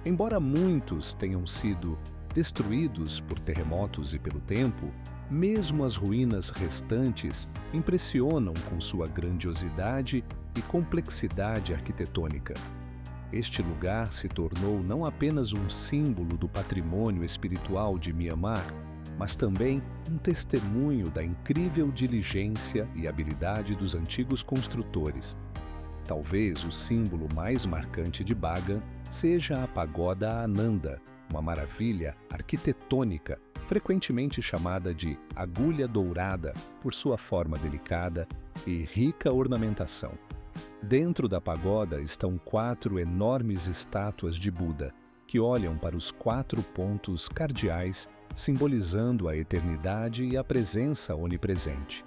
Embora muitos tenham sido destruídos por terremotos e pelo tempo, mesmo as ruínas restantes impressionam com sua grandiosidade e complexidade arquitetônica. Este lugar se tornou não apenas um símbolo do patrimônio espiritual de Myanmar, mas também um testemunho da incrível diligência e habilidade dos antigos construtores. Talvez o símbolo mais marcante de Bagan seja a Pagoda Ananda, uma maravilha arquitetônica, frequentemente chamada de agulha dourada por sua forma delicada e rica ornamentação. Dentro da pagoda estão 4 enormes estátuas de Buda, que olham para os 4 pontos cardeais, simbolizando a eternidade e a presença onipresente.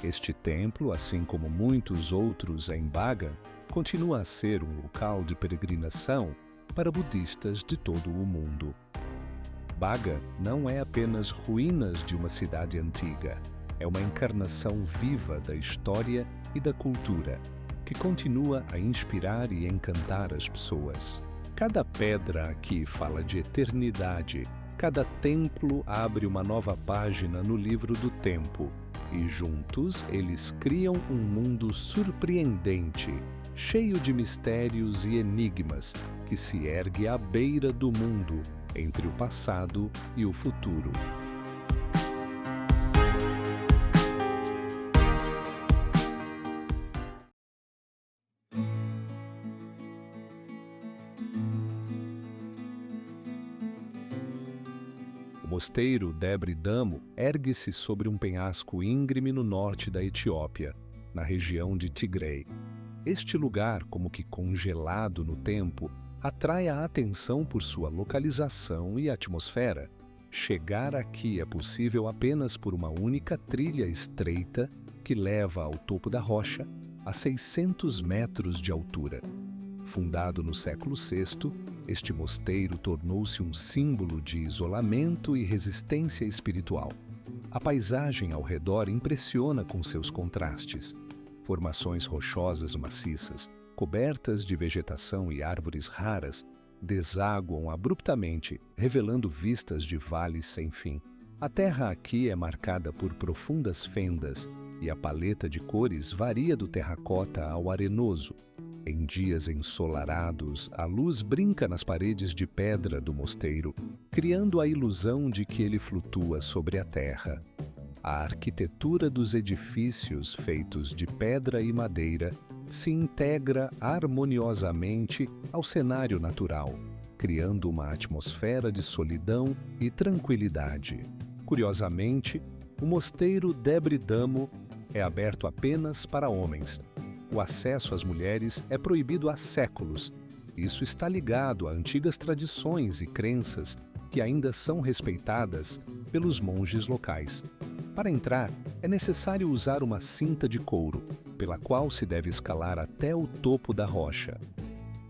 Este templo, assim como muitos outros em Bagan, continua a ser um local de peregrinação para budistas de todo o mundo. Bagan não é apenas ruínas de uma cidade antiga, é uma encarnação viva da história e da cultura, que continua a inspirar e encantar as pessoas. Cada pedra aqui fala de eternidade, cada templo abre uma nova página no livro do tempo, e juntos eles criam um mundo surpreendente, cheio de mistérios e enigmas, que se ergue à beira do mundo, entre o passado e o futuro. O mosteiro Debre Damo ergue-se sobre um penhasco íngreme no norte da Etiópia, na região de Tigray. Este lugar, como que congelado no tempo, atrai a atenção por sua localização e atmosfera. Chegar aqui é possível apenas por uma única trilha estreita que leva ao topo da rocha, a 600 metros de altura. Fundado no século VI, este mosteiro tornou-se um símbolo de isolamento e resistência espiritual. A paisagem ao redor impressiona com seus contrastes. Formações rochosas maciças, cobertas de vegetação e árvores raras, desaguam abruptamente, revelando vistas de vales sem fim. A terra aqui é marcada por profundas fendas e a paleta de cores varia do terracota ao arenoso. Em dias ensolarados, a luz brinca nas paredes de pedra do mosteiro, criando a ilusão de que ele flutua sobre a terra. A arquitetura dos edifícios feitos de pedra e madeira se integra harmoniosamente ao cenário natural, criando uma atmosfera de solidão e tranquilidade. Curiosamente, o mosteiro Debre Damo é aberto apenas para homens. O acesso às mulheres é proibido há séculos. Isso está ligado a antigas tradições e crenças que ainda são respeitadas pelos monges locais. Para entrar, é necessário usar uma cinta de couro, pela qual se deve escalar até o topo da rocha.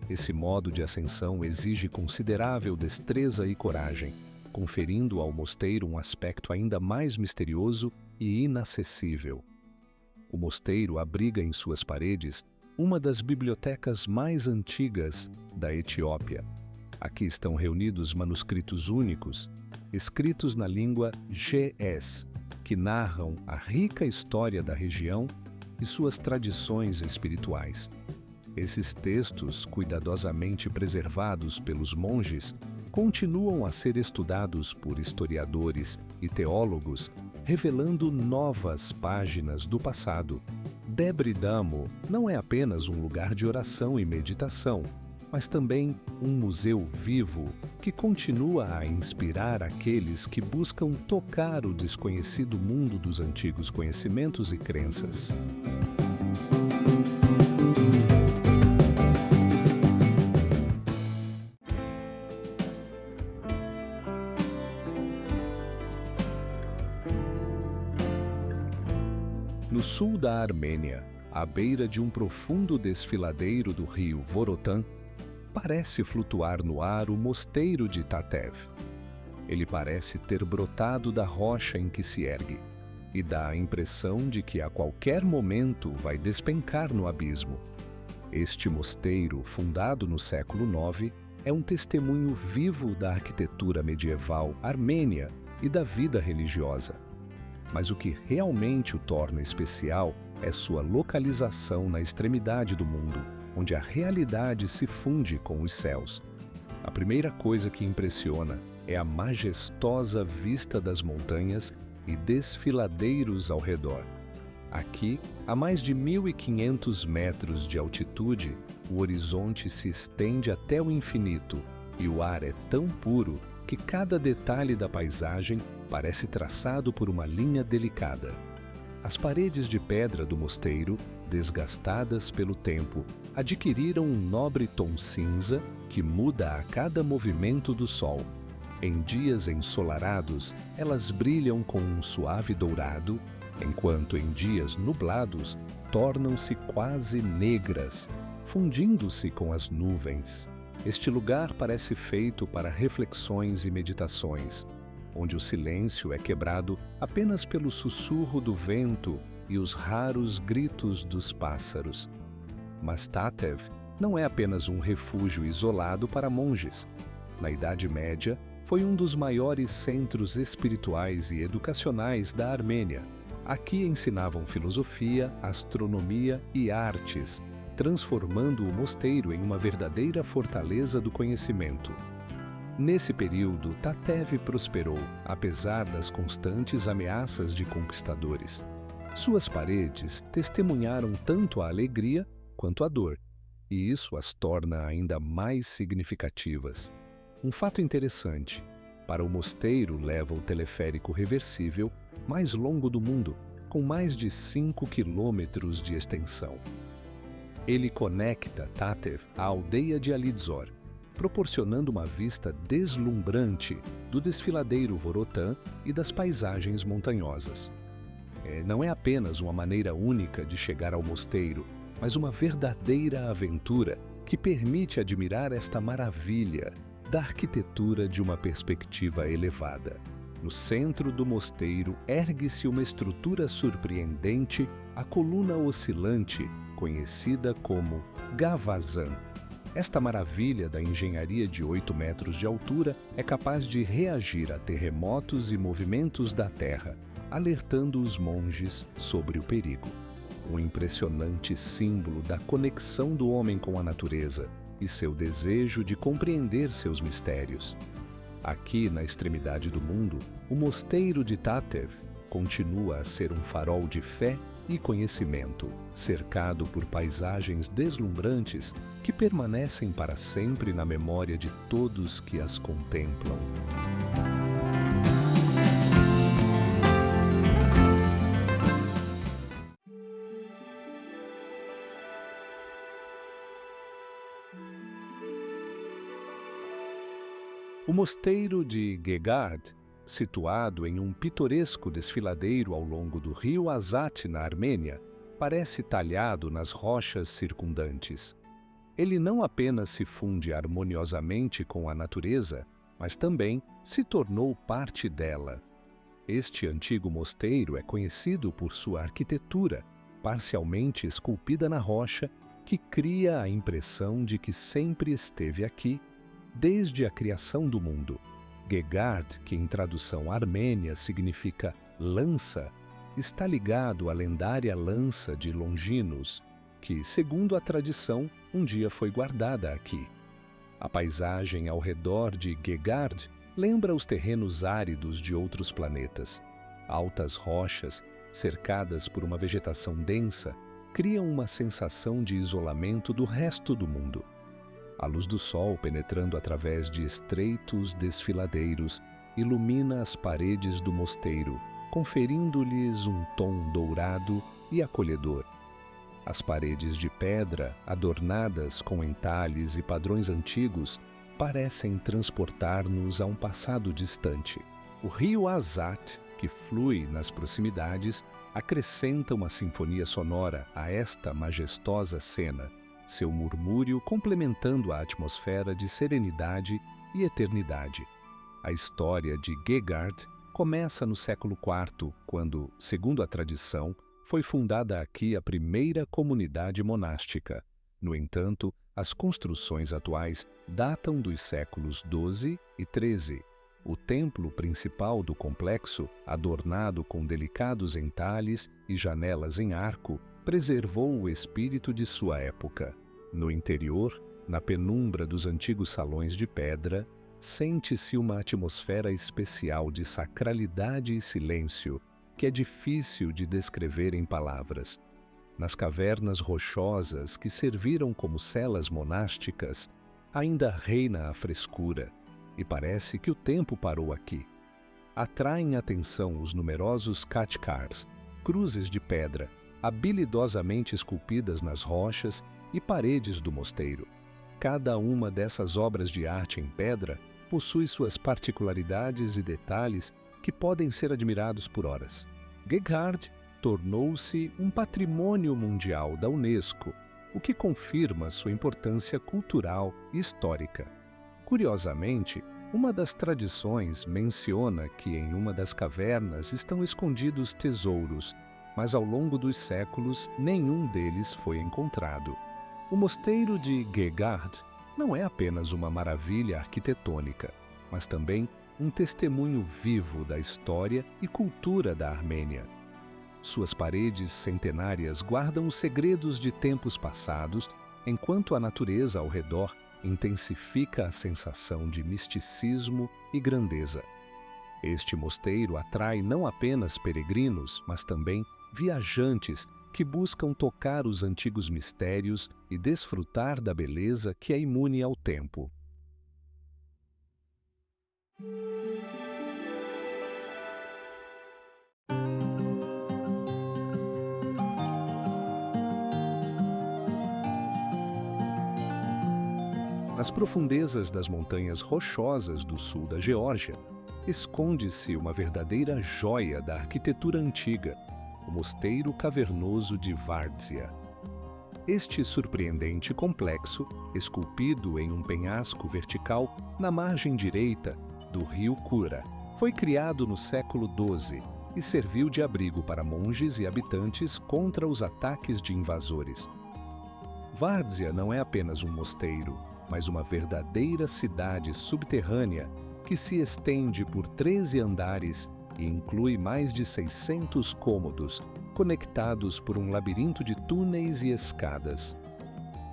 Esse modo de ascensão exige considerável destreza e coragem, conferindo ao mosteiro um aspecto ainda mais misterioso e inacessível. O mosteiro abriga em suas paredes uma das bibliotecas mais antigas da Etiópia. Aqui estão reunidos manuscritos únicos, escritos na língua Ge'ez, que narram a rica história da região e suas tradições espirituais. Esses textos, cuidadosamente preservados pelos monges, continuam a ser estudados por historiadores e teólogos, revelando novas páginas do passado. Debre Damo não é apenas um lugar de oração e meditação, mas também um museu vivo que continua a inspirar aqueles que buscam tocar o desconhecido mundo dos antigos conhecimentos e crenças. No sul da Armênia, à beira de um profundo desfiladeiro do rio Vorotan, parece flutuar no ar o mosteiro de Tatev. Ele parece ter brotado da rocha em que se ergue, e dá a impressão de que a qualquer momento vai despencar no abismo. Este mosteiro, fundado no século IX, é um testemunho vivo da arquitetura medieval armênia e da vida religiosa. Mas o que realmente o torna especial é sua localização na extremidade do mundo, onde a realidade se funde com os céus. A primeira coisa que impressiona é a majestosa vista das montanhas e desfiladeiros ao redor. Aqui, a mais de 1.500 metros de altitude, o horizonte se estende até o infinito e o ar é tão puro que cada detalhe da paisagem parece traçado por uma linha delicada. As paredes de pedra do mosteiro, desgastadas pelo tempo, adquiriram um nobre tom cinza que muda a cada movimento do sol. Em dias ensolarados, elas brilham com um suave dourado, enquanto em dias nublados tornam-se quase negras, fundindo-se com as nuvens. Este lugar parece feito para reflexões e meditações, onde o silêncio é quebrado apenas pelo sussurro do vento e os raros gritos dos pássaros. Mas Tatev não é apenas um refúgio isolado para monges. Na Idade Média, foi um dos maiores centros espirituais e educacionais da Armênia. Aqui ensinavam filosofia, astronomia e artes, transformando o mosteiro em uma verdadeira fortaleza do conhecimento. Nesse período, Tatev prosperou, apesar das constantes ameaças de conquistadores. Suas paredes testemunharam tanto a alegria quanto a dor, e isso as torna ainda mais significativas. Um fato interessante: para o mosteiro leva o teleférico reversível mais longo do mundo, com mais de 5 quilômetros de extensão. Ele conecta Tatev à aldeia de Alidzor, proporcionando uma vista deslumbrante do desfiladeiro Vorotan e das paisagens montanhosas. Não é apenas uma maneira única de chegar ao mosteiro, mas uma verdadeira aventura que permite admirar esta maravilha da arquitetura de uma perspectiva elevada. No centro do mosteiro ergue-se uma estrutura surpreendente, a coluna oscilante, conhecida como Gavazan. Esta maravilha da engenharia de 8 metros de altura é capaz de reagir a terremotos e movimentos da terra, alertando os monges sobre o perigo. Um impressionante símbolo da conexão do homem com a natureza e seu desejo de compreender seus mistérios. Aqui, na extremidade do mundo, o mosteiro de Tatev continua a ser um farol de fé e conhecimento, cercado por paisagens deslumbrantes que permanecem para sempre na memória de todos que as contemplam. O mosteiro de Gegard Situado em um pitoresco desfiladeiro ao longo do rio Azat, na Armênia, parece talhado nas rochas circundantes. Ele não apenas se funde harmoniosamente com a natureza, mas também se tornou parte dela. Este antigo mosteiro é conhecido por sua arquitetura, parcialmente esculpida na rocha, que cria a impressão de que sempre esteve aqui, desde a criação do mundo. Gegard, que em tradução armênia significa lança, está ligado à lendária lança de Longinos, que, segundo a tradição, um dia foi guardada aqui. A paisagem ao redor de Gegard lembra os terrenos áridos de outros planetas. Altas rochas, cercadas por uma vegetação densa, criam uma sensação de isolamento do resto do mundo. A luz do sol, penetrando através de estreitos desfiladeiros, ilumina as paredes do mosteiro, conferindo-lhes um tom dourado e acolhedor. As paredes de pedra, adornadas com entalhes e padrões antigos, parecem transportar-nos a um passado distante. O rio Azat, que flui nas proximidades, acrescenta uma sinfonia sonora a esta majestosa cena, seu murmúrio complementando a atmosfera de serenidade e eternidade. A história de Gegard começa no século IV, quando, segundo a tradição, foi fundada aqui a primeira comunidade monástica. No entanto, as construções atuais datam dos séculos XII e XIII. O templo principal do complexo, adornado com delicados entalhes e janelas em arco, preservou o espírito de sua época. No interior, na penumbra dos antigos salões de pedra, sente-se uma atmosfera especial de sacralidade e silêncio, que é difícil de descrever em palavras. Nas cavernas rochosas que serviram como celas monásticas, ainda reina a frescura, e parece que o tempo parou aqui. Atraem atenção os numerosos khatkars, cruzes de pedra, habilidosamente esculpidas nas rochas e paredes do mosteiro. Cada uma dessas obras de arte em pedra possui suas particularidades e detalhes que podem ser admirados por horas. Gegard tornou-se um patrimônio mundial da Unesco, o que confirma sua importância cultural e histórica. Curiosamente, uma das tradições menciona que em uma das cavernas estão escondidos tesouros, mas ao longo dos séculos nenhum deles foi encontrado. O mosteiro de Gegard não é apenas uma maravilha arquitetônica, mas também um testemunho vivo da história e cultura da Armênia. Suas paredes centenárias guardam os segredos de tempos passados, enquanto a natureza ao redor intensifica a sensação de misticismo e grandeza. Este mosteiro atrai não apenas peregrinos, mas também viajantes que buscam tocar os antigos mistérios e desfrutar da beleza que é imune ao tempo. Nas profundezas das montanhas rochosas do sul da Geórgia, esconde-se uma verdadeira joia da arquitetura antiga, o Mosteiro Cavernoso de Várzea. Este surpreendente complexo, esculpido em um penhasco vertical na margem direita do rio Kura, foi criado no século XII e serviu de abrigo para monges e habitantes contra os ataques de invasores. Várzea não é apenas um mosteiro, mas uma verdadeira cidade subterrânea que se estende por 13 andares e inclui mais de 600 cômodos, conectados por um labirinto de túneis e escadas.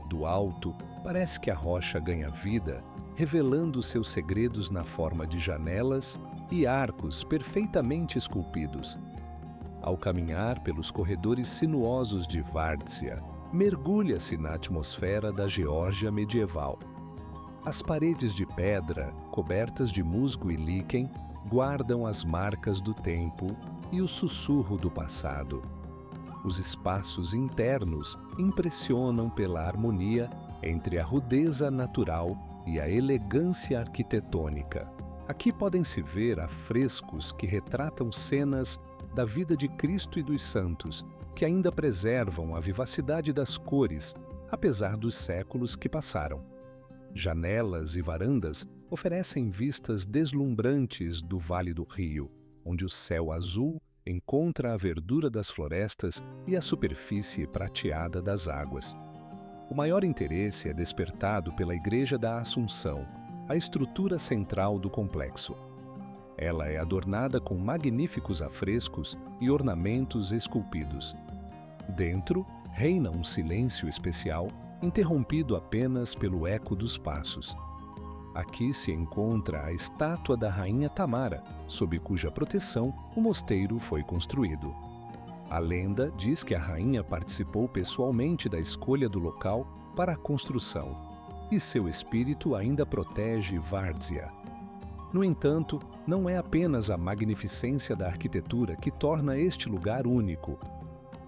Do alto, parece que a rocha ganha vida, revelando seus segredos na forma de janelas e arcos perfeitamente esculpidos. Ao caminhar pelos corredores sinuosos de Várzea, mergulha-se na atmosfera da Geórgia medieval. As paredes de pedra, cobertas de musgo e líquen, guardam as marcas do tempo e o sussurro do passado. Os espaços internos impressionam pela harmonia entre a rudeza natural e a elegância arquitetônica. Aqui podem-se ver afrescos que retratam cenas da vida de Cristo e dos santos, que ainda preservam a vivacidade das cores, apesar dos séculos que passaram. Janelas e varandas oferecem vistas deslumbrantes do Vale do Rio, onde o céu azul encontra a verdura das florestas e a superfície prateada das águas. O maior interesse é despertado pela Igreja da Assunção, a estrutura central do complexo. Ela é adornada com magníficos afrescos e ornamentos esculpidos. Dentro, reina um silêncio especial, interrompido apenas pelo eco dos passos. Aqui se encontra a estátua da Rainha Tamara, sob cuja proteção o mosteiro foi construído. A lenda diz que a rainha participou pessoalmente da escolha do local para a construção, e seu espírito ainda protege Várzea. No entanto, não é apenas a magnificência da arquitetura que torna este lugar único.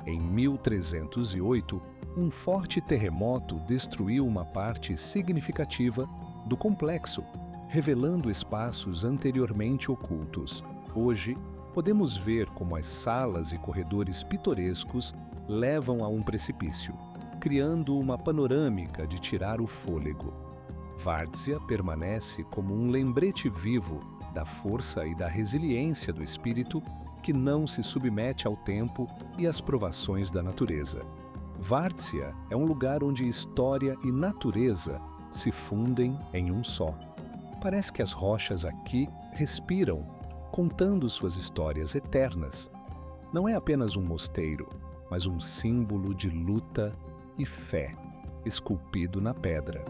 Em 1308, um forte terremoto destruiu uma parte significativa do complexo, revelando espaços anteriormente ocultos. Hoje, podemos ver como as salas e corredores pitorescos levam a um precipício, criando uma panorâmica de tirar o fôlego. Várzea permanece como um lembrete vivo da força e da resiliência do espírito que não se submete ao tempo e às provações da natureza. Várzea é um lugar onde história e natureza se fundem em um só. Parece que as rochas aqui respiram, contando suas histórias eternas. Não é apenas um mosteiro, mas um símbolo de luta e fé, esculpido na pedra.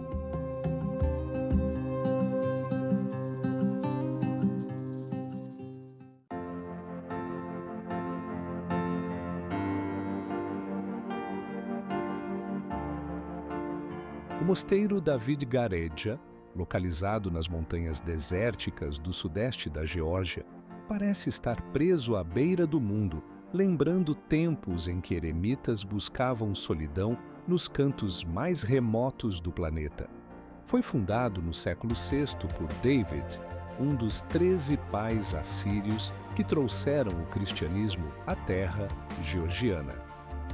O mosteiro David Gareja, localizado nas montanhas desérticas do sudeste da Geórgia, parece estar preso à beira do mundo, lembrando tempos em que eremitas buscavam solidão nos cantos mais remotos do planeta. Foi fundado no século VI por David, um dos 13 pais assírios que trouxeram o cristianismo à terra georgiana.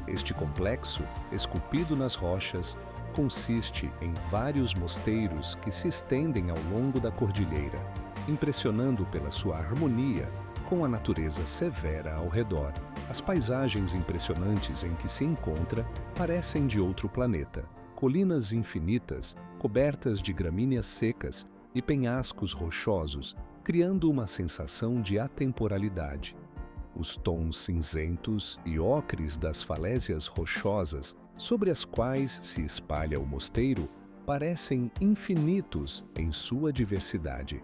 Este complexo, esculpido nas rochas, consiste em vários mosteiros que se estendem ao longo da cordilheira, impressionando pela sua harmonia com a natureza severa ao redor. As paisagens impressionantes em que se encontra parecem de outro planeta. Colinas infinitas, cobertas de gramíneas secas e penhascos rochosos, criando uma sensação de atemporalidade. Os tons cinzentos e ocres das falésias rochosas sobre as quais se espalha o mosteiro parecem infinitos em sua diversidade.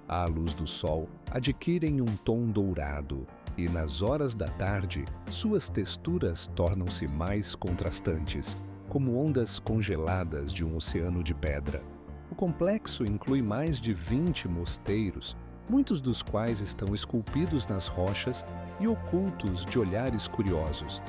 À luz do sol, adquirem um tom dourado e, nas horas da tarde, suas texturas tornam-se mais contrastantes, como ondas congeladas de um oceano de pedra. O complexo inclui mais de 20 mosteiros, muitos dos quais estão esculpidos nas rochas e ocultos de olhares curiosos.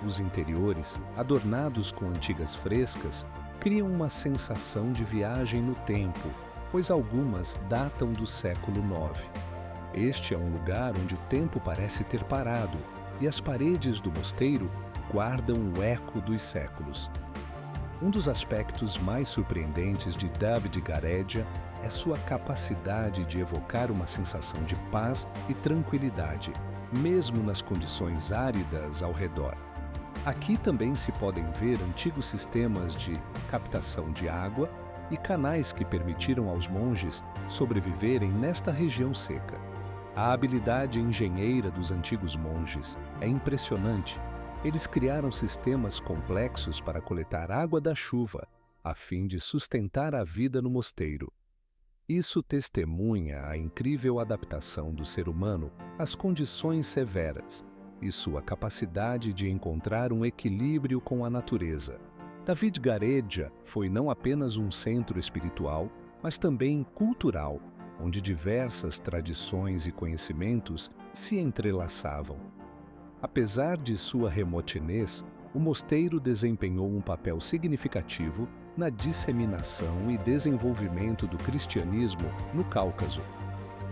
Os interiores, adornados com antigas frescas, criam uma sensação de viagem no tempo, pois algumas datam do século IX. Este é um lugar onde o tempo parece ter parado e as paredes do mosteiro guardam o eco dos séculos. Um dos aspectos mais surpreendentes de David Gareja é sua capacidade de evocar uma sensação de paz e tranquilidade, mesmo nas condições áridas ao redor. Aqui também se podem ver antigos sistemas de captação de água e canais que permitiram aos monges sobreviverem nesta região seca. A habilidade engenheira dos antigos monges é impressionante. Eles criaram sistemas complexos para coletar água da chuva, a fim de sustentar a vida no mosteiro. Isso testemunha a incrível adaptação do ser humano às condições severas e sua capacidade de encontrar um equilíbrio com a natureza. David Gareja foi não apenas um centro espiritual, mas também cultural, onde diversas tradições e conhecimentos se entrelaçavam. Apesar de sua remotinez, o mosteiro desempenhou um papel significativo na disseminação e desenvolvimento do cristianismo no Cáucaso.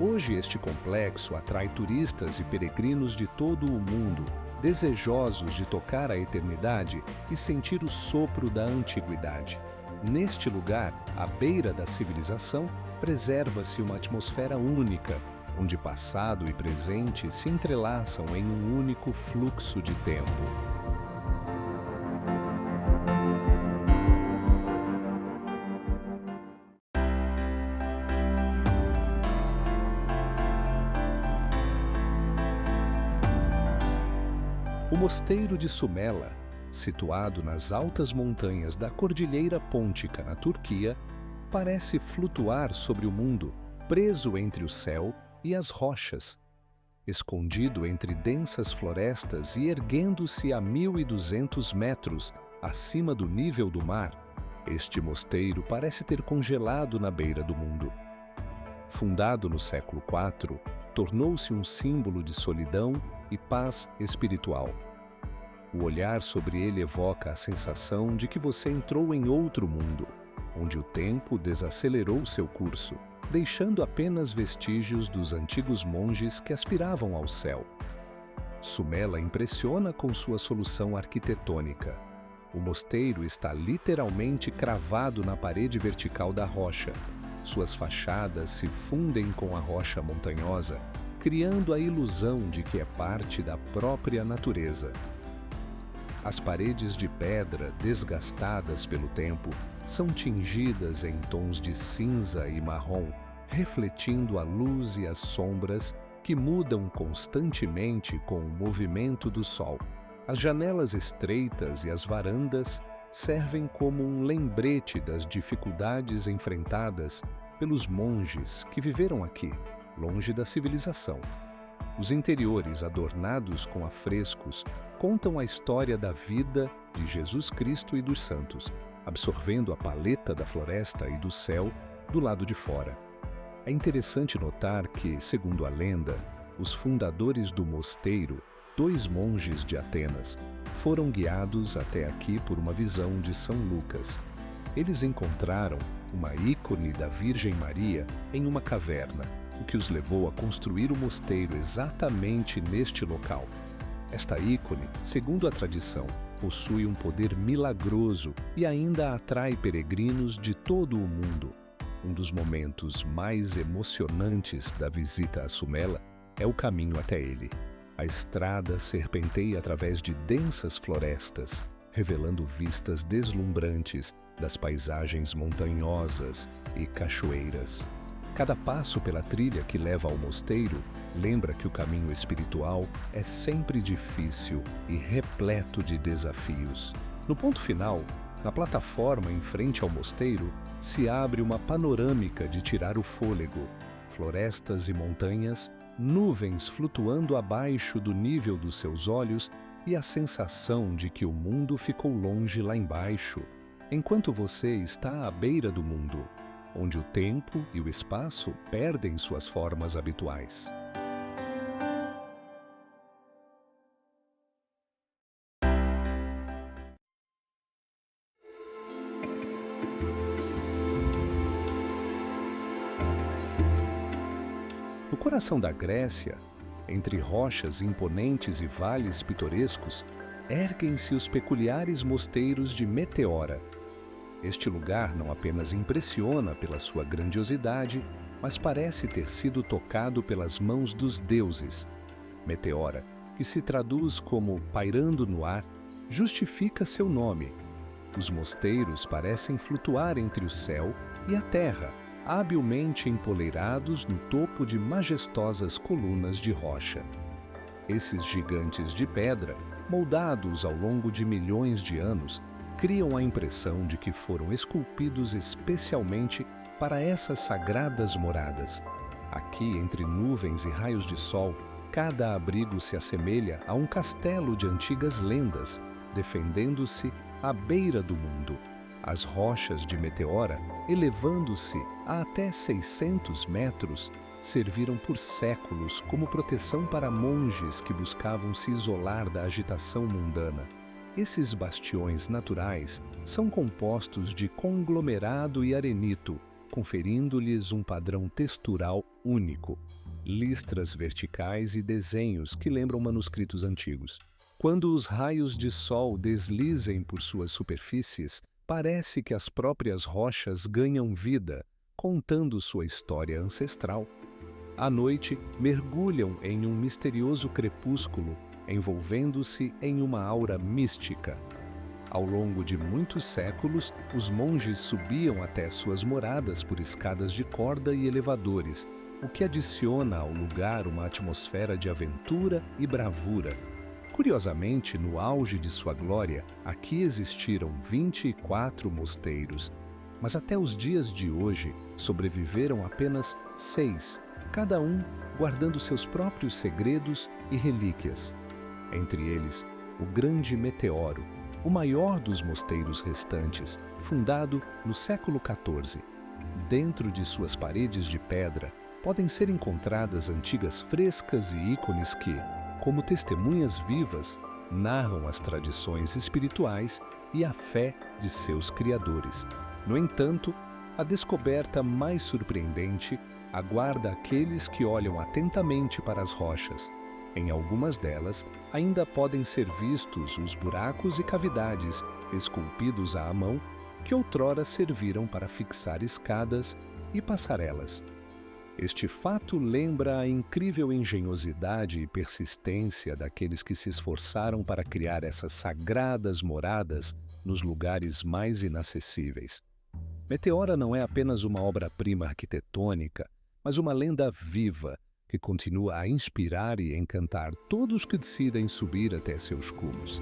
Hoje este complexo atrai turistas e peregrinos de todo o mundo, desejosos de tocar a eternidade e sentir o sopro da antiguidade. Neste lugar, à beira da civilização, preserva-se uma atmosfera única, onde passado e presente se entrelaçam em um único fluxo de tempo. O Mosteiro de Sumela, situado nas altas montanhas da Cordilheira Pôntica, na Turquia, parece flutuar sobre o mundo, preso entre o céu e as rochas. Escondido entre densas florestas e erguendo-se a 1.200 metros acima do nível do mar, este mosteiro parece ter congelado na beira do mundo. Fundado no século IV, tornou-se um símbolo de solidão e paz espiritual. O olhar sobre ele evoca a sensação de que você entrou em outro mundo, onde o tempo desacelerou seu curso, deixando apenas vestígios dos antigos monges que aspiravam ao céu. Sumela impressiona com sua solução arquitetônica. O mosteiro está literalmente cravado na parede vertical da rocha. Suas fachadas se fundem com a rocha montanhosa, criando a ilusão de que é parte da própria natureza. As paredes de pedra, desgastadas pelo tempo, são tingidas em tons de cinza e marrom, refletindo a luz e as sombras que mudam constantemente com o movimento do sol. As janelas estreitas e as varandas servem como um lembrete das dificuldades enfrentadas pelos monges que viveram aqui, longe da civilização. Os interiores, adornados com afrescos, contam a história da vida de Jesus Cristo e dos santos, absorvendo a paleta da floresta e do céu do lado de fora. É interessante notar que, segundo a lenda, os fundadores do mosteiro, 2 monges de Atenas, foram guiados até aqui por uma visão de São Lucas. Eles encontraram uma ícone da Virgem Maria em uma caverna, o que os levou a construir o mosteiro exatamente neste local. Esta ícone, segundo a tradição, possui um poder milagroso e ainda atrai peregrinos de todo o mundo. Um dos momentos mais emocionantes da visita a Sumela é o caminho até ele. A estrada serpenteia através de densas florestas, revelando vistas deslumbrantes das paisagens montanhosas e cachoeiras. Cada passo pela trilha que leva ao mosteiro lembra que o caminho espiritual é sempre difícil e repleto de desafios. No ponto final, na plataforma em frente ao mosteiro, se abre uma panorâmica de tirar o fôlego. Florestas e montanhas, nuvens flutuando abaixo do nível dos seus olhos e a sensação de que o mundo ficou longe lá embaixo, enquanto você está à beira do mundo, onde o tempo e o espaço perdem suas formas habituais. No coração da Grécia, entre rochas imponentes e vales pitorescos, erguem-se os peculiares mosteiros de Meteora. Este lugar não apenas impressiona pela sua grandiosidade, mas parece ter sido tocado pelas mãos dos deuses. Meteora, que se traduz como pairando no ar, justifica seu nome. Os mosteiros parecem flutuar entre o céu e a terra, habilmente empoleirados no topo de majestosas colunas de rocha. Esses gigantes de pedra, moldados ao longo de milhões de anos, criam a impressão de que foram esculpidos especialmente para essas sagradas moradas. Aqui, entre nuvens e raios de sol, cada abrigo se assemelha a um castelo de antigas lendas, defendendo-se à beira do mundo. As rochas de Meteora, elevando-se a até 600 metros, serviram por séculos como proteção para monges que buscavam se isolar da agitação mundana. Esses bastiões naturais são compostos de conglomerado e arenito, conferindo-lhes um padrão textural único, listras verticais e desenhos que lembram manuscritos antigos. Quando os raios de sol deslizem por suas superfícies, parece que as próprias rochas ganham vida, contando sua história ancestral. À noite, mergulham em um misterioso crepúsculo, envolvendo-se em uma aura mística. Ao longo de muitos séculos, os monges subiam até suas moradas por escadas de corda e elevadores, o que adiciona ao lugar uma atmosfera de aventura e bravura. Curiosamente, no auge de sua glória, aqui existiram 24 mosteiros, mas até os dias de hoje sobreviveram apenas 6, cada um guardando seus próprios segredos e relíquias. Entre eles, o Grande Meteoro, o maior dos mosteiros restantes, fundado no século XIV. Dentro de suas paredes de pedra, podem ser encontradas antigas frescas e ícones que, como testemunhas vivas, narram as tradições espirituais e a fé de seus criadores. No entanto, a descoberta mais surpreendente aguarda aqueles que olham atentamente para as rochas. Em algumas delas, ainda podem ser vistos os buracos e cavidades, esculpidos à mão, que outrora serviram para fixar escadas e passarelas. Este fato lembra a incrível engenhosidade e persistência daqueles que se esforçaram para criar essas sagradas moradas nos lugares mais inacessíveis. Meteora não é apenas uma obra-prima arquitetônica, mas uma lenda viva que continua a inspirar e encantar todos que decidem subir até seus cumes.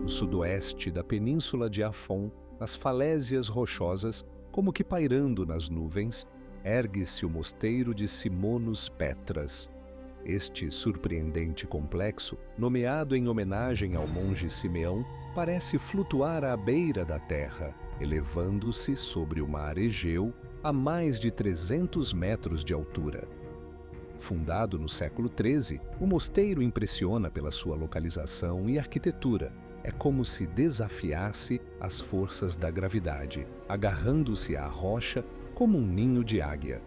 No sudoeste da península de Afon, nas falésias rochosas, como que pairando nas nuvens, ergue-se o mosteiro de Simonos Petras. Este surpreendente complexo, nomeado em homenagem ao monge Simeão, parece flutuar à beira da terra, elevando-se sobre o mar Egeu a mais de 300 metros de altura. Fundado no século XIII, o mosteiro impressiona pela sua localização e arquitetura. É como se desafiasse as forças da gravidade, agarrando-se à rocha como um ninho de águia.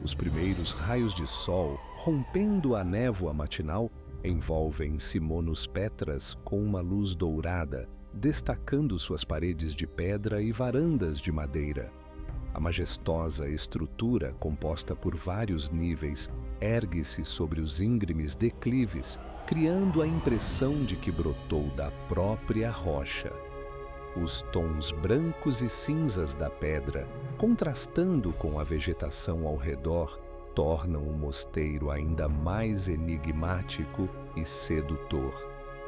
Os primeiros raios de sol, rompendo a névoa matinal, envolvem Simonos Petras com uma luz dourada, destacando suas paredes de pedra e varandas de madeira. A majestosa estrutura, composta por vários níveis, ergue-se sobre os íngremes declives, criando a impressão de que brotou da própria rocha. Os tons brancos e cinzas da pedra, contrastando com a vegetação ao redor, tornam o mosteiro ainda mais enigmático e sedutor.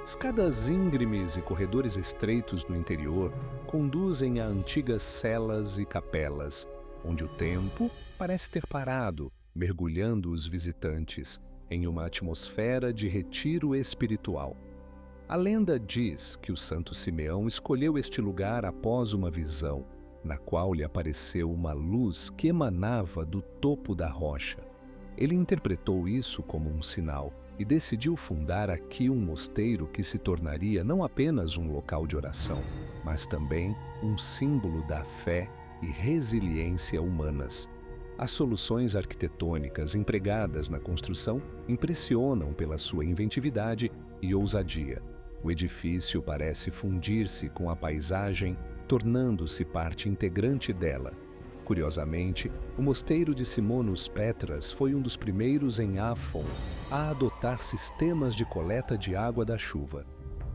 Escadas íngremes e corredores estreitos no interior conduzem a antigas celas e capelas, onde o tempo parece ter parado, mergulhando os visitantes em uma atmosfera de retiro espiritual. A lenda diz que o santo Simeão escolheu este lugar após uma visão, na qual lhe apareceu uma luz que emanava do topo da rocha. Ele interpretou isso como um sinal e decidiu fundar aqui um mosteiro que se tornaria não apenas um local de oração, mas também um símbolo da fé e resiliência humanas. As soluções arquitetônicas empregadas na construção impressionam pela sua inventividade e ousadia. O edifício parece fundir-se com a paisagem, tornando-se parte integrante dela. Curiosamente, o mosteiro de Simonos Petras foi um dos primeiros em Afon a adotar sistemas de coleta de água da chuva.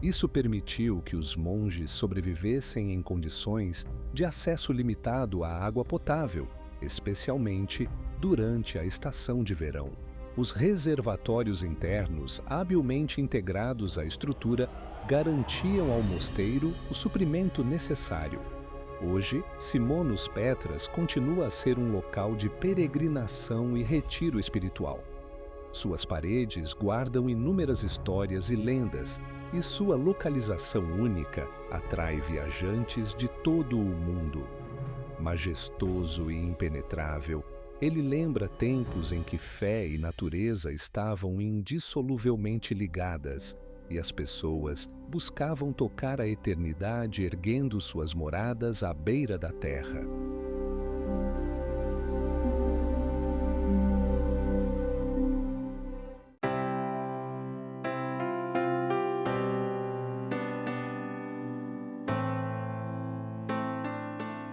Isso permitiu que os monges sobrevivessem em condições de acesso limitado à água potável, especialmente durante a estação de verão. Os reservatórios internos, habilmente integrados à estrutura, garantiam ao mosteiro o suprimento necessário. Hoje, Simonos Petras continua a ser um local de peregrinação e retiro espiritual. Suas paredes guardam inúmeras histórias e lendas, e sua localização única atrai viajantes de todo o mundo. Majestoso e impenetrável, Ele lembra tempos em que fé e natureza estavam indissoluvelmente ligadas e as pessoas buscavam tocar a eternidade erguendo suas moradas à beira da terra.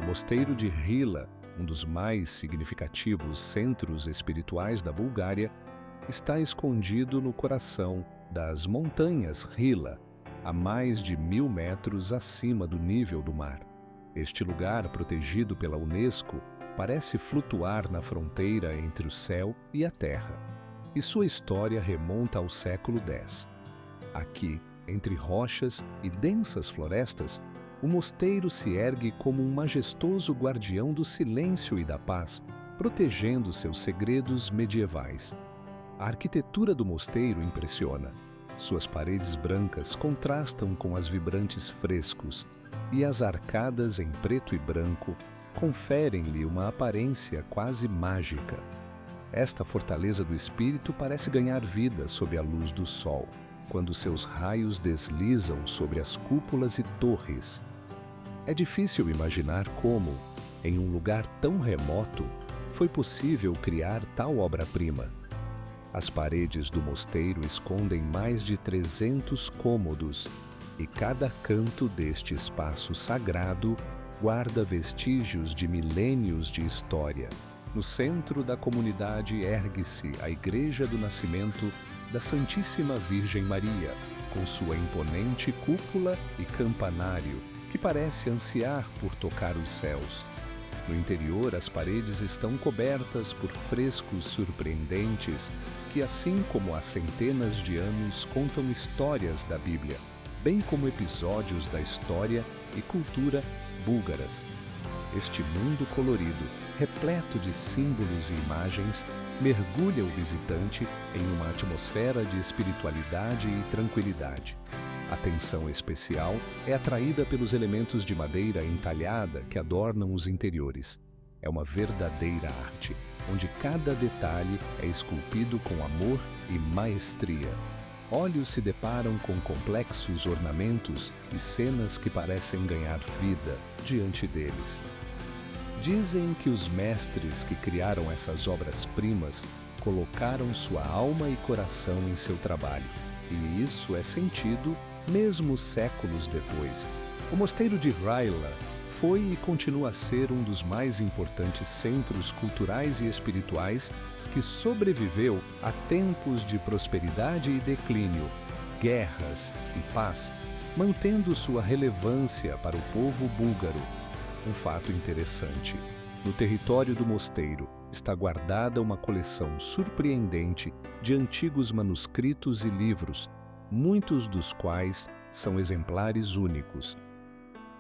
O mosteiro de Rila, um dos mais significativos centros espirituais da Bulgária, está escondido no coração das montanhas Rila, a mais de 1000 metros acima do nível do mar. Este lugar, protegido pela Unesco, parece flutuar na fronteira entre o céu e a terra, e sua história remonta ao século X. Aqui, entre rochas e densas florestas, o mosteiro se ergue como um majestoso guardião do silêncio e da paz, protegendo seus segredos medievais. A arquitetura do mosteiro impressiona. Suas paredes brancas contrastam com as vibrantes frescos, e as arcadas em preto e branco conferem-lhe uma aparência quase mágica. Esta fortaleza do espírito parece ganhar vida sob a luz do sol, quando seus raios deslizam sobre as cúpulas e torres. É difícil imaginar como, em um lugar tão remoto, foi possível criar tal obra-prima. As paredes do mosteiro escondem mais de 300 cômodos, e cada canto deste espaço sagrado guarda vestígios de milênios de história. No centro da comunidade ergue-se a Igreja do Nascimento da Santíssima Virgem Maria, com sua imponente cúpula e campanário, que parece ansiar por tocar os céus. No interior, as paredes estão cobertas por frescos surpreendentes que, assim como há centenas de anos, contam histórias da Bíblia, bem como episódios da história e cultura búlgaras. Este mundo colorido, repleto de símbolos e imagens, mergulha o visitante em uma atmosfera de espiritualidade e tranquilidade. Atenção especial é atraída pelos elementos de madeira entalhada que adornam os interiores. É uma verdadeira arte, onde cada detalhe é esculpido com amor e maestria. Olhos se deparam com complexos ornamentos e cenas que parecem ganhar vida diante deles. Dizem que os mestres que criaram essas obras-primas colocaram sua alma e coração em seu trabalho, e isso é sentido mesmo séculos depois. O mosteiro de Rila foi e continua a ser um dos mais importantes centros culturais e espirituais que sobreviveu a tempos de prosperidade e declínio, guerras e paz, mantendo sua relevância para o povo búlgaro. Um fato interessante: no território do mosteiro está guardada uma coleção surpreendente de antigos manuscritos e livros, muitos dos quais são exemplares únicos.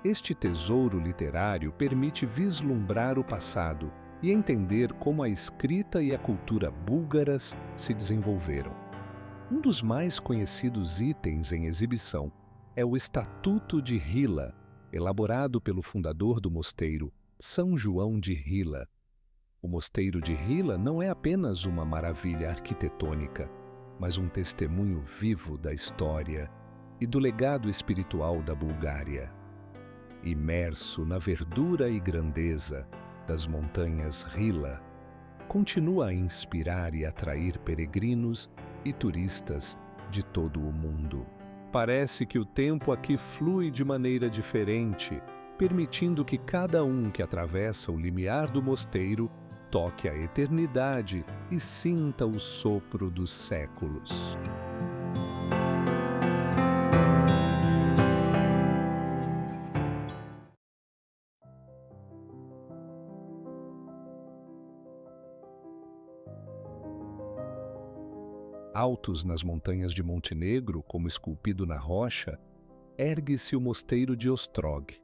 Este tesouro literário permite vislumbrar o passado e entender como a escrita e a cultura búlgaras se desenvolveram. Um dos mais conhecidos itens em exibição é o Estatuto de Rila, elaborado pelo fundador do mosteiro, São João de Rila. O mosteiro de Rila não é apenas uma maravilha arquitetônica, mas um testemunho vivo da história e do legado espiritual da Bulgária. Imerso na verdura e grandeza das montanhas Rila, continua a inspirar e atrair peregrinos e turistas de todo o mundo. Parece que o tempo aqui flui de maneira diferente, permitindo que cada um que atravessa o limiar do mosteiro toque a eternidade e sinta o sopro dos séculos. Altos nas montanhas de Montenegro, como esculpido na rocha, ergue-se o mosteiro de Ostrog.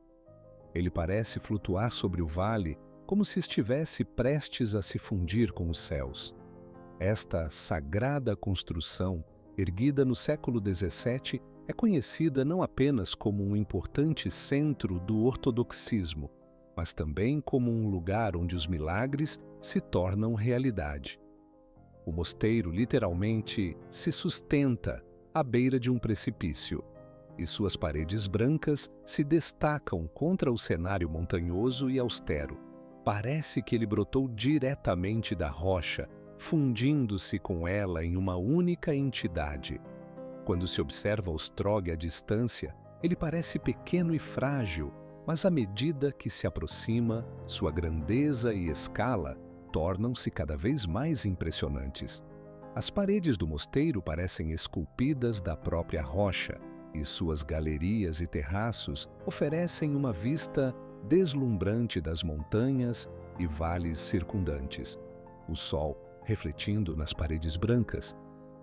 Ele parece flutuar sobre o vale como se estivesse prestes a se fundir com os céus. Esta sagrada construção, erguida no século XVII, é conhecida não apenas como um importante centro do ortodoxismo, mas também como um lugar onde os milagres se tornam realidade. O mosteiro literalmente se sustenta à beira de um precipício, e suas paredes brancas se destacam contra o cenário montanhoso e austero. Parece que ele brotou diretamente da rocha, fundindo-se com ela em uma única entidade. Quando se observa Ostrog à distância, ele parece pequeno e frágil, mas à medida que se aproxima, sua grandeza e escala tornam-se cada vez mais impressionantes. As paredes do mosteiro parecem esculpidas da própria rocha, e suas galerias e terraços oferecem uma vista deslumbrante das montanhas e vales circundantes. O sol, refletindo nas paredes brancas,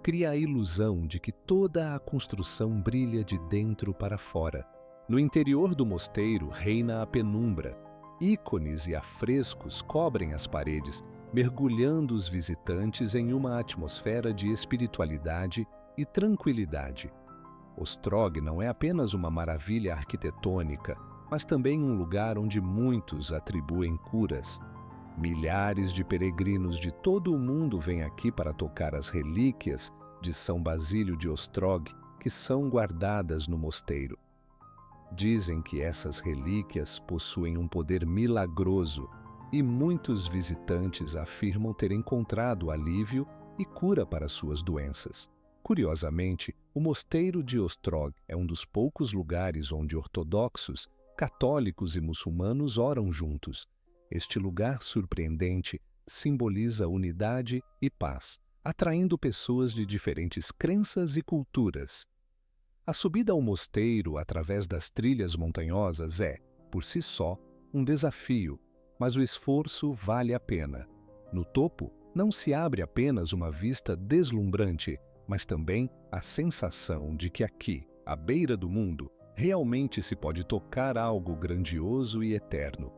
cria a ilusão de que toda a construção brilha de dentro para fora. No interior do mosteiro reina a penumbra. Ícones e afrescos cobrem as paredes, mergulhando os visitantes em uma atmosfera de espiritualidade e tranquilidade. Ostrog não é apenas uma maravilha arquitetônica, mas também um lugar onde muitos atribuem curas. Milhares de peregrinos de todo o mundo vêm aqui para tocar as relíquias de São Basílio de Ostrog, que são guardadas no mosteiro. Dizem que essas relíquias possuem um poder milagroso e muitos visitantes afirmam ter encontrado alívio e cura para suas doenças. Curiosamente, o mosteiro de Ostrog é um dos poucos lugares onde ortodoxos, católicos e muçulmanos oram juntos. Este lugar surpreendente simboliza unidade e paz, atraindo pessoas de diferentes crenças e culturas. A subida ao mosteiro através das trilhas montanhosas é, por si só, um desafio, mas o esforço vale a pena. No topo, não se abre apenas uma vista deslumbrante, mas também a sensação de que aqui, à beira do mundo, realmente se pode tocar algo grandioso e eterno.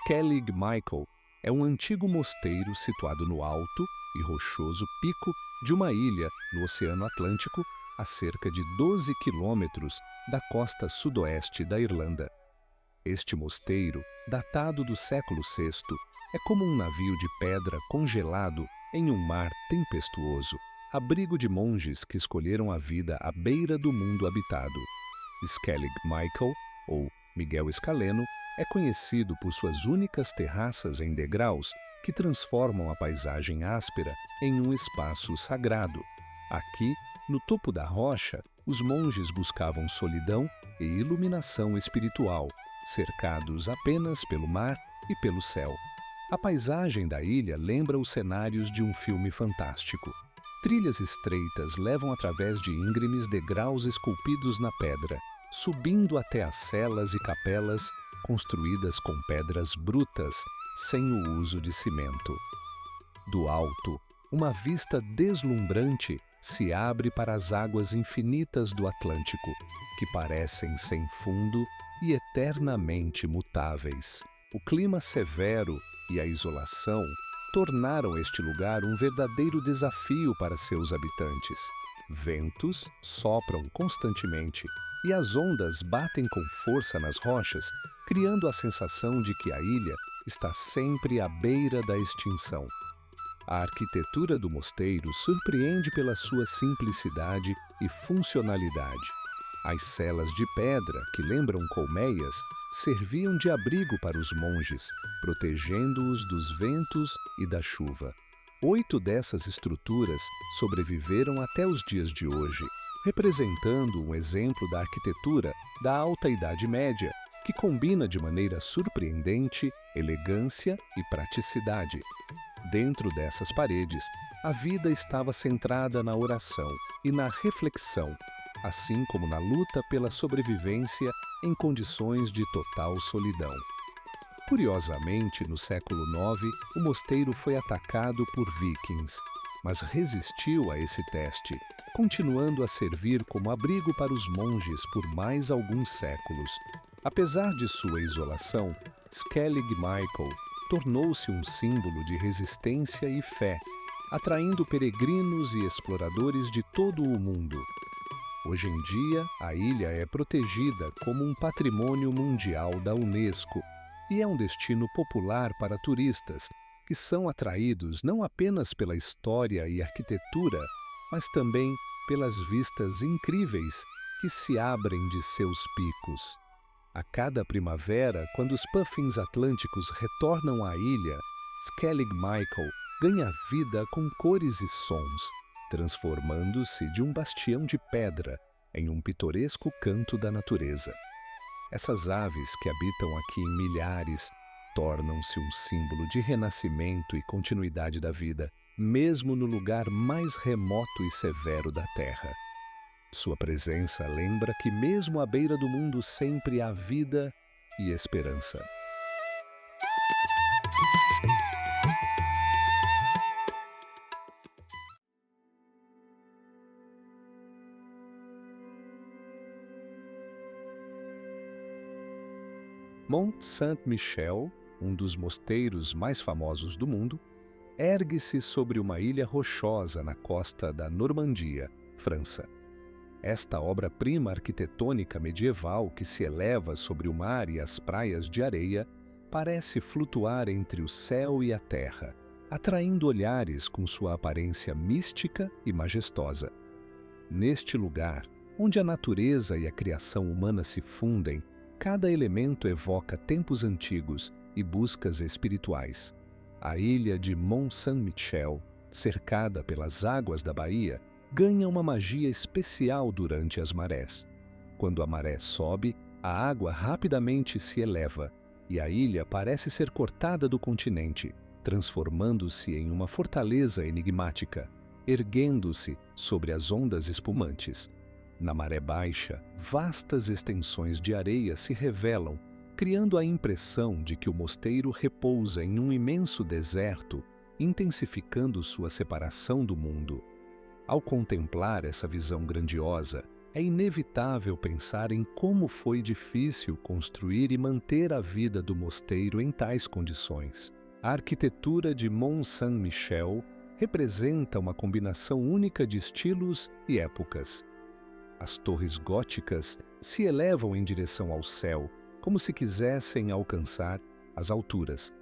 Skellig Michael é um antigo mosteiro situado no alto e rochoso pico de uma ilha no Oceano Atlântico, a cerca de 12 quilômetros da costa sudoeste da Irlanda. Este mosteiro, datado do século VI, é como um navio de pedra congelado em um mar tempestuoso, abrigo de monges que escolheram a vida à beira do mundo habitado. Skellig Michael, ou Miguel Escaleno, é conhecido por suas únicas terraças em degraus que transformam a paisagem áspera em um espaço sagrado. Aqui, no topo da rocha, os monges buscavam solidão e iluminação espiritual, cercados apenas pelo mar e pelo céu. A paisagem da ilha lembra os cenários de um filme fantástico. Trilhas estreitas levam através de íngremes degraus esculpidos na pedra, subindo até as celas e capelas construídas com pedras brutas, sem o uso de cimento. Do alto, uma vista deslumbrante se abre para as águas infinitas do Atlântico, que parecem sem fundo e eternamente mutáveis. O clima severo e a isolação tornaram este lugar um verdadeiro desafio para seus habitantes. Ventos sopram constantemente e as ondas batem com força nas rochas, criando a sensação de que a ilha está sempre à beira da extinção. A arquitetura do mosteiro surpreende pela sua simplicidade e funcionalidade. As celas de pedra, que lembram colmeias, serviam de abrigo para os monges, protegendo-os dos ventos e da chuva. 8 dessas estruturas sobreviveram até os dias de hoje, representando um exemplo da arquitetura da Alta Idade Média, que combina de maneira surpreendente elegância e praticidade. Dentro dessas paredes, a vida estava centrada na oração e na reflexão, assim como na luta pela sobrevivência em condições de total solidão. Curiosamente, no século IX, o mosteiro foi atacado por vikings, mas resistiu a esse teste, continuando a servir como abrigo para os monges por mais alguns séculos. Apesar de sua isolação, Skellig Michael tornou-se um símbolo de resistência e fé, atraindo peregrinos e exploradores de todo o mundo. Hoje em dia, a ilha é protegida como um patrimônio mundial da Unesco e é um destino popular para turistas, que são atraídos não apenas pela história e arquitetura, mas também pelas vistas incríveis que se abrem de seus picos. A cada primavera, quando os puffins atlânticos retornam à ilha, Skellig Michael ganha vida com cores e sons, transformando-se de um bastião de pedra em um pitoresco canto da natureza. Essas aves que habitam aqui em milhares tornam-se um símbolo de renascimento e continuidade da vida, mesmo no lugar mais remoto e severo da Terra. Sua presença lembra que mesmo à beira do mundo sempre há vida e esperança. Mont Saint-Michel, um dos mosteiros mais famosos do mundo, ergue-se sobre uma ilha rochosa na costa da Normandia, França. Esta obra-prima arquitetônica medieval que se eleva sobre o mar e as praias de areia parece flutuar entre o céu e a terra, atraindo olhares com sua aparência mística e majestosa. Neste lugar, onde a natureza e a criação humana se fundem, cada elemento evoca tempos antigos e buscas espirituais. A ilha de Mont Saint-Michel, cercada pelas águas da baía, ganha uma magia especial durante as marés. Quando a maré sobe, a água rapidamente se eleva e a ilha parece ser cortada do continente, transformando-se em uma fortaleza enigmática, erguendo-se sobre as ondas espumantes. Na maré baixa, vastas extensões de areia se revelam, criando a impressão de que o mosteiro repousa em um imenso deserto, intensificando sua separação do mundo. Ao contemplar essa visão grandiosa, é inevitável pensar em como foi difícil construir e manter a vida do mosteiro em tais condições. A arquitetura de Mont Saint-Michel representa uma combinação única de estilos e épocas. As torres góticas se elevam em direção ao céu, como se quisessem alcançar as alturas,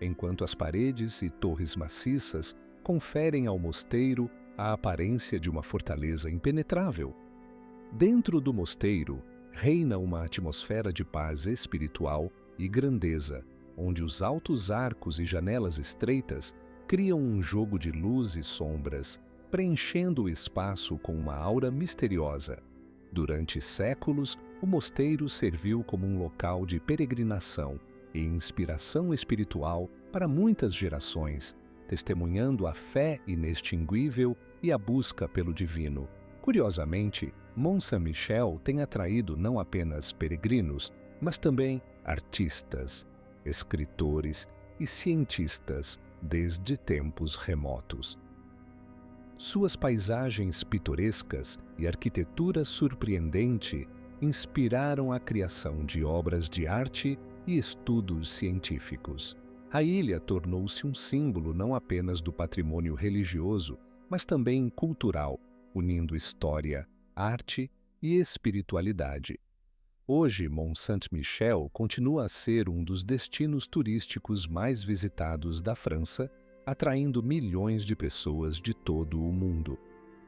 enquanto as paredes e torres maciças conferem ao mosteiro a aparência de uma fortaleza impenetrável. Dentro do mosteiro, reina uma atmosfera de paz espiritual e grandeza, onde os altos arcos e janelas estreitas criam um jogo de luz e sombras, preenchendo o espaço com uma aura misteriosa. Durante séculos, o mosteiro serviu como um local de peregrinação e inspiração espiritual para muitas gerações, testemunhando a fé inextinguível e a busca pelo divino. Curiosamente, Mont Saint-Michel tem atraído não apenas peregrinos, mas também artistas, escritores e cientistas desde tempos remotos. Suas paisagens pitorescas e arquitetura surpreendente inspiraram a criação de obras de arte e estudos científicos. A ilha tornou-se um símbolo não apenas do patrimônio religioso, mas também cultural, unindo história, arte e espiritualidade. Hoje, Mont Saint-Michel continua a ser um dos destinos turísticos mais visitados da França, atraindo milhões de pessoas de todo o mundo.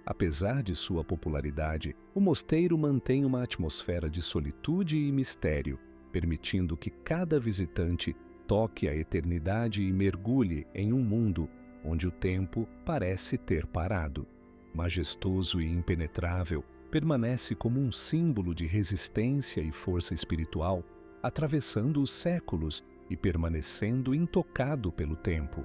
Apesar de sua popularidade, o mosteiro mantém uma atmosfera de solitude e mistério, permitindo que cada visitante toque a eternidade e mergulhe em um mundo onde o tempo parece ter parado. Majestoso e impenetrável, permanece como um símbolo de resistência e força espiritual, atravessando os séculos e permanecendo intocado pelo tempo.